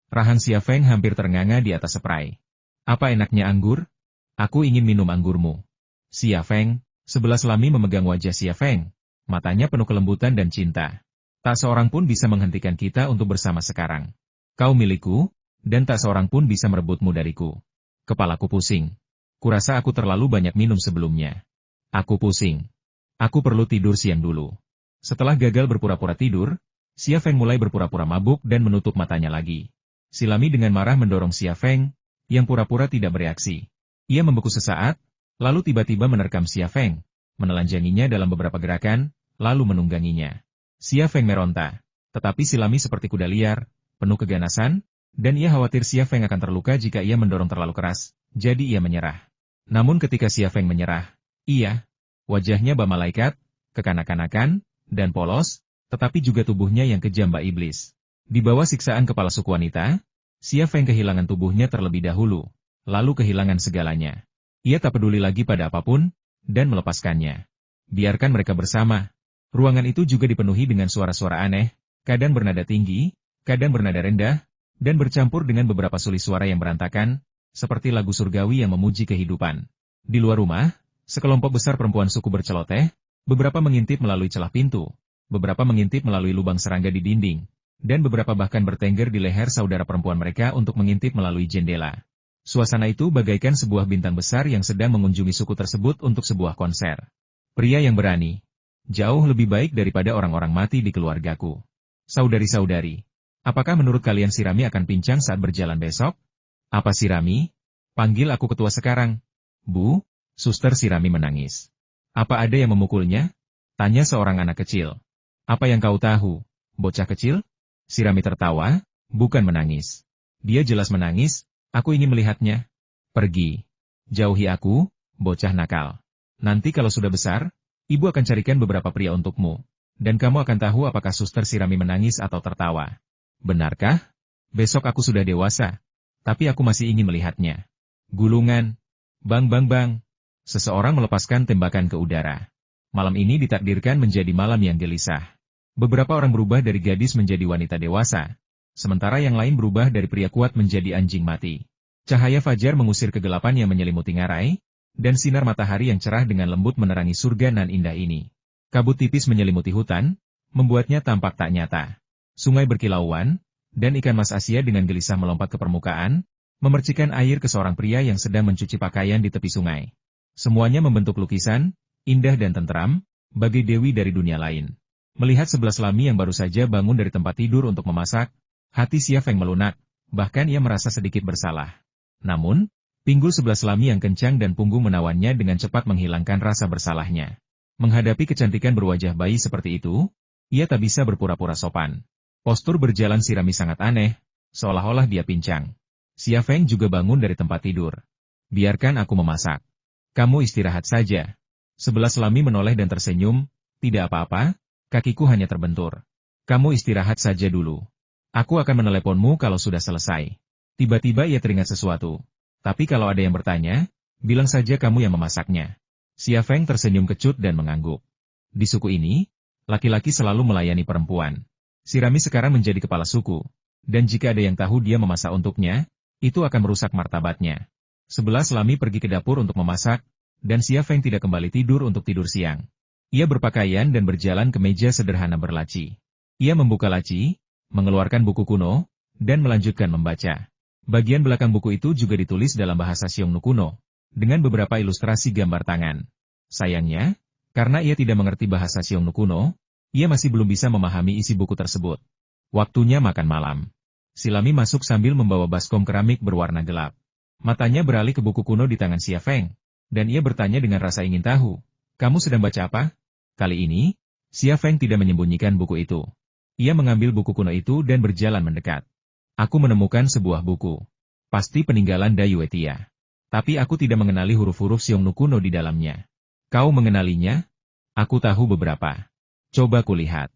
Rahang Xia Feng hampir ternganga di atas spray. "Apa enaknya anggur? Aku ingin minum anggurmu." Xia Feng, 11 Lami memegang wajah Xia Feng. Matanya penuh kelembutan dan cinta. "Tak seorang pun bisa menghentikan kita untuk bersama sekarang. Kau milikku, dan tak seorang pun bisa merebutmu dariku. Kepalaku pusing. Kurasa aku terlalu banyak minum sebelumnya. Aku pusing. Aku perlu tidur siang dulu." Setelah gagal berpura-pura tidur, Xia Feng mulai berpura-pura mabuk dan menutup matanya lagi. Shirami dengan marah mendorong Xia Feng, yang pura-pura tidak bereaksi. Ia membeku sesaat, lalu tiba-tiba menerkam Xia Feng, menelanjanginya dalam beberapa gerakan, lalu menungganginya. Xia Feng meronta, tetapi Shirami seperti kuda liar, penuh keganasan, dan ia khawatir Xia Feng akan terluka jika ia mendorong terlalu keras, jadi ia menyerah. Namun ketika Xia Feng menyerah, wajahnya bak malaikat, kekanak-kanakan, dan polos, tetapi juga tubuhnya yang kejam bak iblis. Di bawah siksaan kepala suku wanita, Xia Feng kehilangan tubuhnya terlebih dahulu, lalu kehilangan segalanya. Ia tak peduli lagi pada apapun, dan melepaskannya. Biarkan mereka bersama. Ruangan itu juga dipenuhi dengan suara-suara aneh, kadang bernada tinggi, kadang bernada rendah, dan bercampur dengan beberapa suli suara yang berantakan, seperti lagu surgawi yang memuji kehidupan. Di luar rumah, sekelompok besar perempuan suku berceloteh, beberapa mengintip melalui celah pintu, beberapa mengintip melalui lubang serangga di dinding, dan beberapa bahkan bertengger di leher saudara perempuan mereka untuk mengintip melalui jendela. Suasana itu bagaikan sebuah bintang besar yang sedang mengunjungi suku tersebut untuk sebuah konser. Pria yang berani. Jauh lebih baik daripada orang-orang mati di keluargaku. Saudari-saudari, apakah menurut kalian Shirami akan pincang saat berjalan besok? Apa Shirami? Panggil aku ketua sekarang. Bu, suster Shirami menangis. Apa ada yang memukulnya? Tanya seorang anak kecil. Apa yang kau tahu, bocah kecil? Shirami tertawa, bukan menangis. Dia jelas menangis, aku ingin melihatnya. Pergi. Jauhi aku, bocah nakal. Nanti kalau sudah besar, ibu akan carikan beberapa pria untukmu. Dan kamu akan tahu apakah suster Shirami menangis atau tertawa. Benarkah? Besok aku sudah dewasa. Tapi aku masih ingin melihatnya. Gulungan. Bang bang bang. Seseorang melepaskan tembakan ke udara. Malam ini ditakdirkan menjadi malam yang gelisah. Beberapa orang berubah dari gadis menjadi wanita dewasa, sementara yang lain berubah dari pria kuat menjadi anjing mati. Cahaya fajar mengusir kegelapan yang menyelimuti ngarai, dan sinar matahari yang cerah dengan lembut menerangi surga nan indah ini. Kabut tipis menyelimuti hutan, membuatnya tampak tak nyata. Sungai berkilauan, dan ikan mas Asia dengan gelisah melompat ke permukaan, memercikan air ke seorang pria yang sedang mencuci pakaian di tepi sungai. Semuanya membentuk lukisan, indah dan tenteram, bagai dewi dari dunia lain. Melihat 11 lami yang baru saja bangun dari tempat tidur untuk memasak, hati Xia Feng melunak, bahkan ia merasa sedikit bersalah. Namun, pinggul 11 lami yang kencang dan punggung menawannya dengan cepat menghilangkan rasa bersalahnya. Menghadapi kecantikan berwajah bayi seperti itu, ia tak bisa berpura-pura sopan. Postur berjalan Sirami sangat aneh, seolah-olah dia pincang. Xia Feng juga bangun dari tempat tidur. Biarkan aku memasak. Kamu istirahat saja. 11 lami menoleh dan tersenyum, tidak apa-apa, kakiku hanya terbentur. Kamu istirahat saja dulu. Aku akan meneleponmu kalau sudah selesai. Tiba-tiba ia teringat sesuatu. Tapi kalau ada yang bertanya, bilang saja kamu yang memasaknya. Xia Feng tersenyum kecut dan mengangguk. Di suku ini, laki-laki selalu melayani perempuan. Sirami sekarang menjadi kepala suku, dan jika ada yang tahu dia memasak untuknya, itu akan merusak martabatnya. 11 lami pergi ke dapur untuk memasak, dan Xia Feng tidak kembali tidur untuk tidur siang. Ia berpakaian dan berjalan ke meja sederhana berlaci. Ia membuka laci, mengeluarkan buku kuno, dan melanjutkan membaca. Bagian belakang buku itu juga ditulis dalam bahasa Xiongnu kuno, dengan beberapa ilustrasi gambar tangan. Sayangnya, karena ia tidak mengerti bahasa Xiongnu kuno, ia masih belum bisa memahami isi buku tersebut. Waktunya makan malam. Silami masuk sambil membawa baskom keramik berwarna gelap. Matanya beralih ke buku kuno di tangan Xia Feng, dan ia bertanya dengan rasa ingin tahu, kamu sedang baca apa? Kali ini, Xia Feng tidak menyembunyikan buku itu. Ia mengambil buku kuno itu dan berjalan mendekat. Aku menemukan sebuah buku. Pasti peninggalan Dayuetia. Tapi aku tidak mengenali huruf-huruf Xiongnu kuno di dalamnya. Kau mengenalinya? Aku tahu beberapa. Coba kulihat.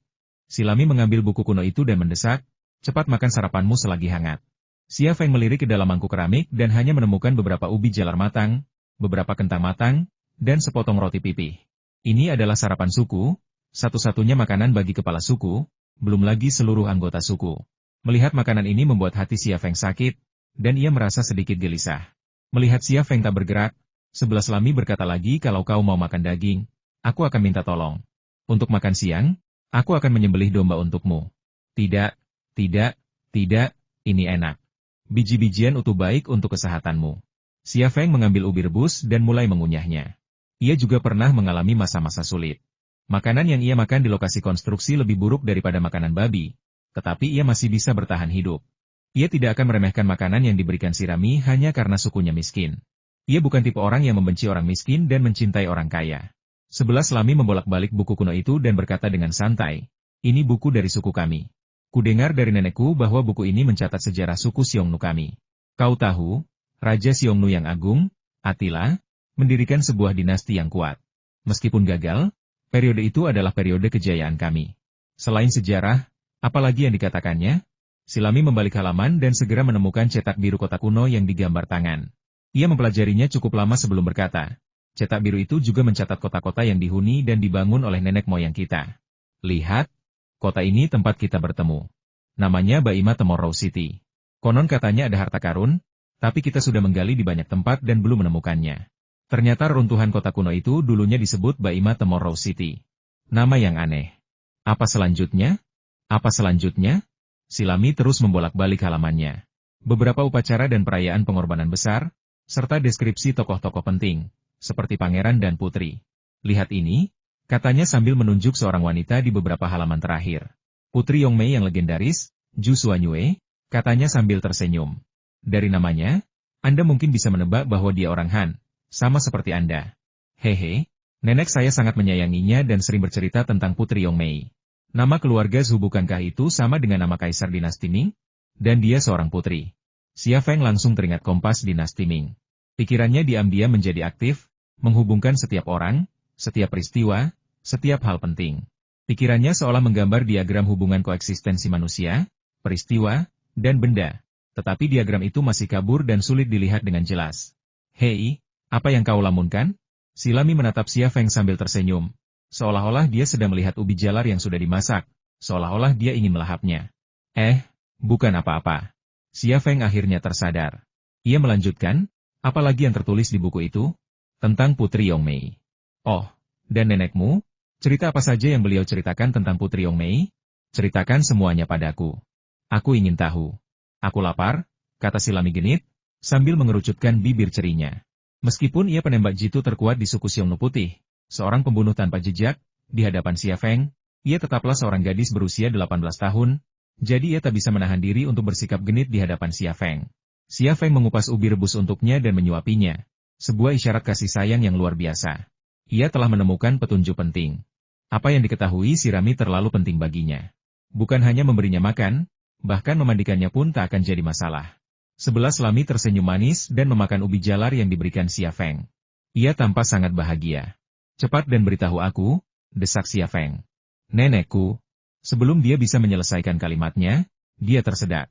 Silami mengambil buku kuno itu dan mendesak, cepat makan sarapanmu selagi hangat. Xia Feng melirik ke dalam mangkuk keramik dan hanya menemukan beberapa ubi jalar matang, beberapa kentang matang, dan sepotong roti pipih. Ini adalah sarapan suku, satu-satunya makanan bagi kepala suku, belum lagi seluruh anggota suku. Melihat makanan ini membuat hati Xia Feng sakit, dan ia merasa sedikit gelisah. Melihat Xia Feng tak bergerak, 11 lami berkata lagi kalau kau mau makan daging, aku akan minta tolong. Untuk makan siang, aku akan menyembelih domba untukmu. Tidak, tidak, tidak, ini enak. Biji-bijian utuh baik untuk kesehatanmu. Xia Feng mengambil ubi rebus dan mulai mengunyahnya. Ia juga pernah mengalami masa-masa sulit. Makanan yang ia makan di lokasi konstruksi lebih buruk daripada makanan babi, tetapi ia masih bisa bertahan hidup. Ia tidak akan meremehkan makanan yang diberikan Sirami hanya karena sukunya miskin. Ia bukan tipe orang yang membenci orang miskin dan mencintai orang kaya. 11 lami membolak-balik buku kuno itu dan berkata dengan santai, ini buku dari suku kami. Kudengar dari nenekku bahwa buku ini mencatat sejarah suku Xiongnu kami. Kau tahu, Raja Xiongnu yang agung, Attila, mendirikan sebuah dinasti yang kuat. Meskipun gagal, periode itu adalah periode kejayaan kami. Selain sejarah, apalagi yang dikatakannya? Silami membalik halaman dan segera menemukan cetak biru kota kuno yang digambar tangan. Ia mempelajarinya cukup lama sebelum berkata, cetak biru itu juga mencatat kota-kota yang dihuni dan dibangun oleh nenek moyang kita. Lihat, kota ini tempat kita bertemu. Namanya Baima Tomorrow City. Konon katanya ada harta karun, tapi kita sudah menggali di banyak tempat dan belum menemukannya. Ternyata reruntuhan kota kuno itu dulunya disebut Baima Tomorrow City. Nama yang aneh. Apa selanjutnya? Apa selanjutnya? Silami terus membolak-balik halamannya. Beberapa upacara dan perayaan pengorbanan besar, serta deskripsi tokoh-tokoh penting, seperti pangeran dan putri. Lihat ini, katanya sambil menunjuk seorang wanita di beberapa halaman terakhir. Putri Yongmei yang legendaris, Zhu Xuanyue, katanya sambil tersenyum. Dari namanya, Anda mungkin bisa menebak bahwa dia orang Han, sama seperti Anda. Hehe, nenek saya sangat menyayanginya dan sering bercerita tentang Putri Yongmei. Nama keluarga Zhu bukankah itu sama dengan nama kaisar dinasti Ming? Dan dia seorang putri. Xia Feng langsung teringat kompas dinasti Ming. Pikirannya diam-diam menjadi aktif, menghubungkan setiap orang, setiap peristiwa, setiap hal penting. Pikirannya seolah menggambar diagram hubungan koeksistensi manusia, peristiwa, dan benda. Tetapi diagram itu masih kabur dan sulit dilihat dengan jelas. Hei, apa yang kau lamunkan? Silami menatap Xia Feng sambil tersenyum. Seolah-olah dia sedang melihat ubi jalar yang sudah dimasak, seolah-olah dia ingin melahapnya. Bukan apa-apa. Xia Feng akhirnya tersadar. Ia melanjutkan, apalagi yang tertulis di buku itu? Tentang Putri Yongmei. Oh, dan nenekmu? Cerita apa saja yang beliau ceritakan tentang Putri Yongmei? Ceritakan semuanya padaku. Aku ingin tahu. Aku lapar, kata Silami genit, sambil mengerucutkan bibir cerinya. Meskipun ia penembak jitu terkuat di suku Xiongnu Putih, seorang pembunuh tanpa jejak, di hadapan Xia Feng, ia tetaplah seorang gadis berusia 18 tahun, jadi ia tak bisa menahan diri untuk bersikap genit di hadapan Xia Feng. Xia Feng mengupas ubi rebus untuknya dan menyuapinya, sebuah isyarat kasih sayang yang luar biasa. Ia telah menemukan petunjuk penting. Apa yang diketahui Sirami terlalu penting baginya. Bukan hanya memberinya makan, bahkan memandikannya pun tak akan jadi masalah. Sebelah Lami tersenyum manis dan memakan ubi jalar yang diberikan Xia Feng. Ia tampak sangat bahagia. Cepat dan beritahu aku, desak Xia Feng. Nenekku. Sebelum dia bisa menyelesaikan kalimatnya, dia tersedak.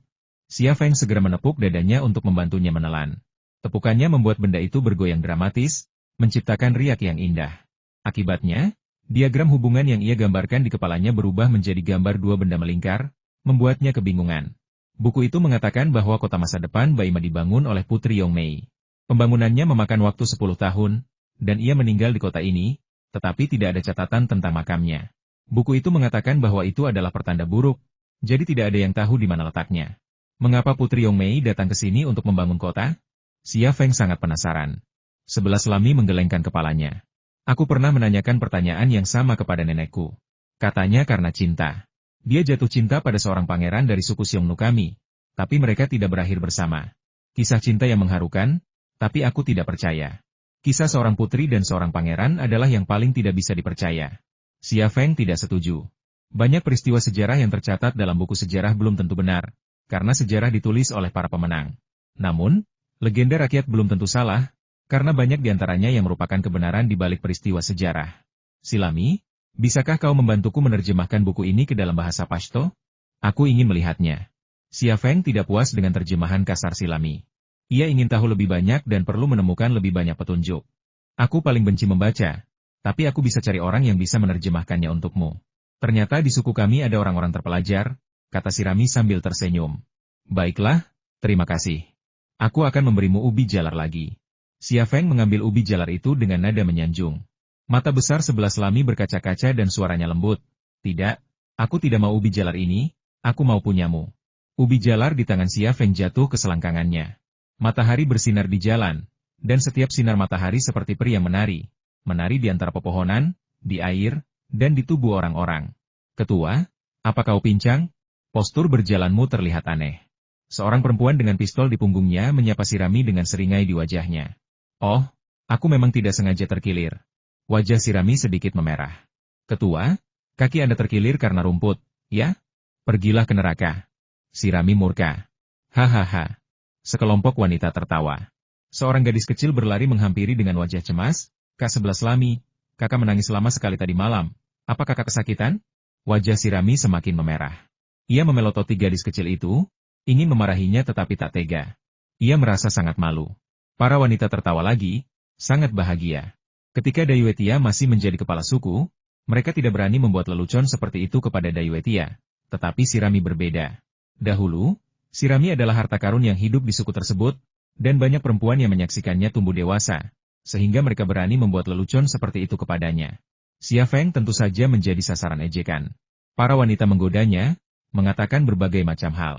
Xia Feng segera menepuk dadanya untuk membantunya menelan. Tepukannya membuat benda itu bergoyang dramatis, menciptakan riak yang indah. Akibatnya, diagram hubungan yang ia gambarkan di kepalanya berubah menjadi gambar dua benda melingkar, membuatnya kebingungan. Buku itu mengatakan bahwa kota masa depan Baima dibangun oleh Putri Yongmei. Pembangunannya memakan waktu 10 tahun, dan ia meninggal di kota ini, tetapi tidak ada catatan tentang makamnya. Buku itu mengatakan bahwa itu adalah pertanda buruk, jadi tidak ada yang tahu di mana letaknya. Mengapa Putri Yongmei datang ke sini untuk membangun kota? Xia Feng sangat penasaran. Sebelah Lami menggelengkan kepalanya. Aku pernah menanyakan pertanyaan yang sama kepada nenekku. Katanya karena cinta. Dia jatuh cinta pada seorang pangeran dari suku Xiongnu kami, tapi mereka tidak berakhir bersama. Kisah cinta yang mengharukan, tapi aku tidak percaya. Kisah seorang putri dan seorang pangeran adalah yang paling tidak bisa dipercaya. Xia Feng tidak setuju. Banyak peristiwa sejarah yang tercatat dalam buku sejarah belum tentu benar, karena sejarah ditulis oleh para pemenang. Namun, legenda rakyat belum tentu salah, karena banyak diantaranya yang merupakan kebenaran di balik peristiwa sejarah. Silami, bisakah kau membantuku menerjemahkan buku ini ke dalam bahasa Pashto? Aku ingin melihatnya. Xia Feng tidak puas dengan terjemahan kasar Silami. Ia ingin tahu lebih banyak dan perlu menemukan lebih banyak petunjuk. Aku paling benci membaca, tapi aku bisa cari orang yang bisa menerjemahkannya untukmu. Ternyata di suku kami ada orang-orang terpelajar, kata Sirami sambil tersenyum. Baiklah, terima kasih. Aku akan memberimu ubi jalar lagi. Xia Feng mengambil ubi jalar itu dengan nada menyanjung. Mata besar sebelah Lami berkaca-kaca dan suaranya lembut. Tidak, aku tidak mau ubi jalar ini, aku mau punyamu. Ubi jalar di tangan Xia Feng jatuh ke selangkangannya. Matahari bersinar di jalan, dan setiap sinar matahari seperti peri yang menari. Menari di antara pepohonan, di air, dan di tubuh orang-orang. Ketua, apa kau pincang? Postur berjalanmu terlihat aneh. Seorang perempuan dengan pistol di punggungnya menyapa Sirami dengan seringai di wajahnya. Oh, aku memang tidak sengaja terkilir. Wajah Sirami sedikit memerah. Ketua, kaki Anda terkilir karena rumput, ya? Pergilah ke neraka. Sirami murka. Hahaha. Sekelompok wanita tertawa. Seorang gadis kecil berlari menghampiri dengan wajah cemas. Kak sebelah Lami, kakak menangis lama sekali tadi malam. Apa kakak kesakitan? Wajah Sirami semakin memerah. Ia memelototi gadis kecil itu, ingin memarahinya tetapi tak tega. Ia merasa sangat malu. Para wanita tertawa lagi, sangat bahagia. Ketika Dayuetia masih menjadi kepala suku, mereka tidak berani membuat lelucon seperti itu kepada Dayuetia. Tetapi Sirami berbeda. Dahulu, Sirami adalah harta karun yang hidup di suku tersebut, dan banyak perempuan yang menyaksikannya tumbuh dewasa, sehingga mereka berani membuat lelucon seperti itu kepadanya. Xia Feng tentu saja menjadi sasaran ejekan. Para wanita menggodanya, mengatakan berbagai macam hal.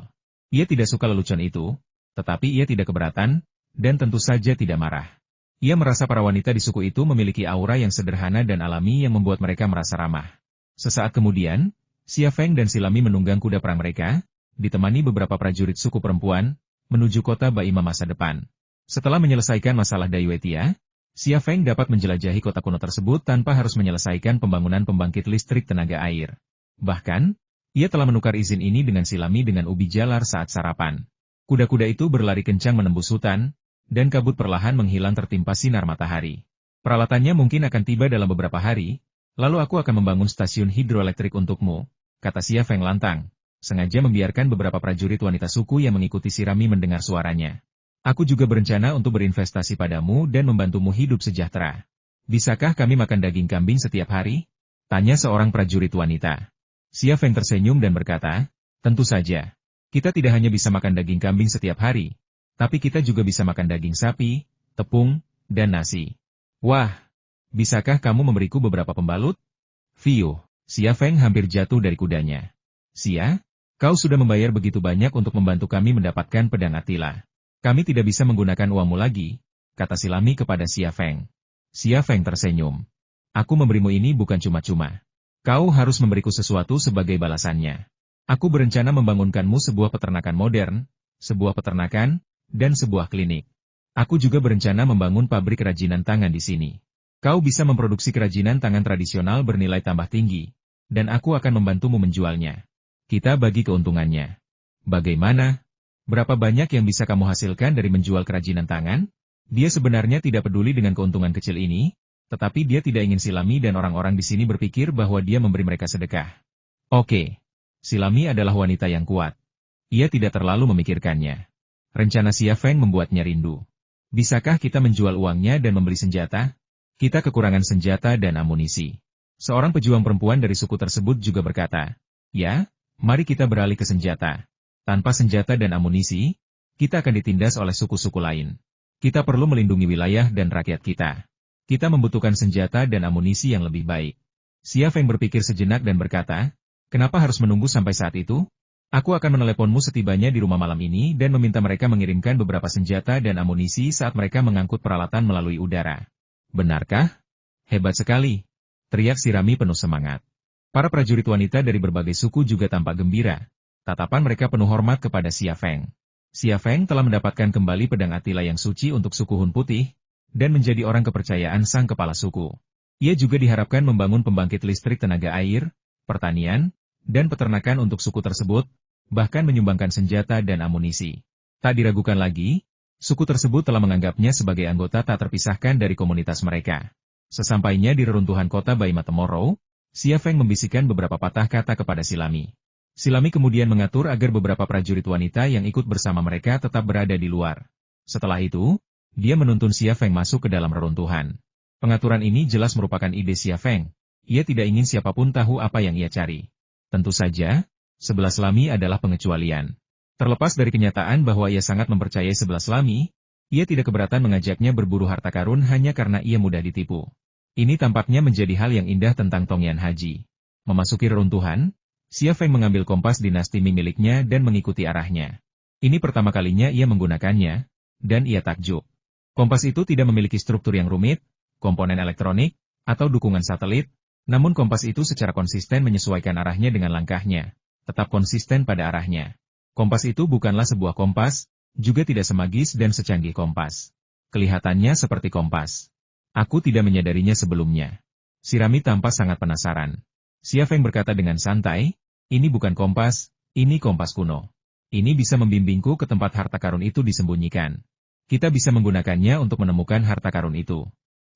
Ia tidak suka lelucon itu, tetapi ia tidak keberatan, dan tentu saja tidak marah. Ia merasa para wanita di suku itu memiliki aura yang sederhana dan alami yang membuat mereka merasa ramah. Sesaat kemudian, Xia Feng dan Silami menunggang kuda perang mereka, ditemani beberapa prajurit suku perempuan, menuju kota Baima masa depan. Setelah menyelesaikan masalah Dayuetia, Xia Feng dapat menjelajahi kota kuno tersebut tanpa harus menyelesaikan pembangunan pembangkit listrik tenaga air. Bahkan, ia telah menukar izin ini dengan Silami dengan ubi jalar saat sarapan. Kuda-kuda itu berlari kencang menembus hutan, dan kabut perlahan menghilang tertimpa sinar matahari. Peralatannya mungkin akan tiba dalam beberapa hari, lalu aku akan membangun stasiun hidroelektrik untukmu, kata Xia Feng lantang, sengaja membiarkan beberapa prajurit wanita suku yang mengikuti Sirami mendengar suaranya. Aku juga berencana untuk berinvestasi padamu dan membantumu hidup sejahtera. Bisakah kami makan daging kambing setiap hari? Tanya seorang prajurit wanita. Xia Feng tersenyum dan berkata, tentu saja. Kita tidak hanya bisa makan daging kambing setiap hari, tapi kita juga bisa makan daging sapi, tepung, dan nasi. Wah, bisakah kamu memberiku beberapa pembalut? Fiu, Xia Feng hampir jatuh dari kudanya. Xia, kau sudah membayar begitu banyak untuk membantu kami mendapatkan pedang Attila. Kami tidak bisa menggunakan uangmu lagi, kata Silami kepada Xia Feng. Xia Feng tersenyum. Aku memberimu ini bukan cuma-cuma. Kau harus memberiku sesuatu sebagai balasannya. Aku berencana membangunkanmu sebuah peternakan modern, sebuah peternakan, dan sebuah klinik. Aku juga berencana membangun pabrik kerajinan tangan di sini. Kau bisa memproduksi kerajinan tangan tradisional bernilai tambah tinggi, dan aku akan membantumu menjualnya. Kita bagi keuntungannya. Bagaimana? Berapa banyak yang bisa kamu hasilkan dari menjual kerajinan tangan? Dia sebenarnya tidak peduli dengan keuntungan kecil ini, tetapi dia tidak ingin Silami dan orang-orang di sini berpikir bahwa dia memberi mereka sedekah. Oke. Silami adalah wanita yang kuat. Ia tidak terlalu memikirkannya. Rencana Xia Feng membuatnya rindu. Bisakah kita menjual uangnya dan membeli senjata? Kita kekurangan senjata dan amunisi. Seorang pejuang perempuan dari suku tersebut juga berkata, ya, mari kita beralih ke senjata. Tanpa senjata dan amunisi, kita akan ditindas oleh suku-suku lain. Kita perlu melindungi wilayah dan rakyat kita. Kita membutuhkan senjata dan amunisi yang lebih baik. Xia Feng berpikir sejenak dan berkata, kenapa harus menunggu sampai saat itu? Aku akan meneleponmu setibanya di rumah malam ini dan meminta mereka mengirimkan beberapa senjata dan amunisi saat mereka mengangkut peralatan melalui udara. Benarkah? Hebat sekali, teriak Sirami penuh semangat. Para prajurit wanita dari berbagai suku juga tampak gembira. Tatapan mereka penuh hormat kepada Xia Feng. Xia Feng telah mendapatkan kembali pedang Attila yang suci untuk suku Hun Putih, dan menjadi orang kepercayaan sang kepala suku. Ia juga diharapkan membangun pembangkit listrik tenaga air, pertanian, dan peternakan untuk suku tersebut, bahkan menyumbangkan senjata dan amunisi. Tak diragukan lagi, suku tersebut telah menganggapnya sebagai anggota tak terpisahkan dari komunitas mereka. Sesampainya di reruntuhan kota Baimatemoro, Xia Feng membisikkan beberapa patah kata kepada Silami. Silami kemudian mengatur agar beberapa prajurit wanita yang ikut bersama mereka tetap berada di luar. Setelah itu, dia menuntun Xia Feng masuk ke dalam reruntuhan. Pengaturan ini jelas merupakan ide Xia Feng. Ia tidak ingin siapapun tahu apa yang ia cari. Tentu saja, 11 Lami adalah pengecualian. Terlepas dari kenyataan bahwa ia sangat mempercayai 11 Lami, ia tidak keberatan mengajaknya berburu harta karun hanya karena ia mudah ditipu. Ini tampaknya menjadi hal yang indah tentang Tongyan Haji. Memasuki reruntuhan, Xia Feng mengambil kompas dinasti Ming miliknya dan mengikuti arahnya. Ini pertama kalinya ia menggunakannya, dan ia takjub. Kompas itu tidak memiliki struktur yang rumit, komponen elektronik, atau dukungan satelit, namun kompas itu secara konsisten menyesuaikan arahnya dengan langkahnya, tetap konsisten pada arahnya. Kompas itu bukanlah sebuah kompas, juga tidak semagis dan secanggih kompas. Kelihatannya seperti kompas. Aku tidak menyadarinya sebelumnya. Sirami tampak sangat penasaran. Xia Feng berkata dengan santai, ini bukan kompas, ini kompas kuno. Ini bisa membimbingku ke tempat harta karun itu disembunyikan. Kita bisa menggunakannya untuk menemukan harta karun itu.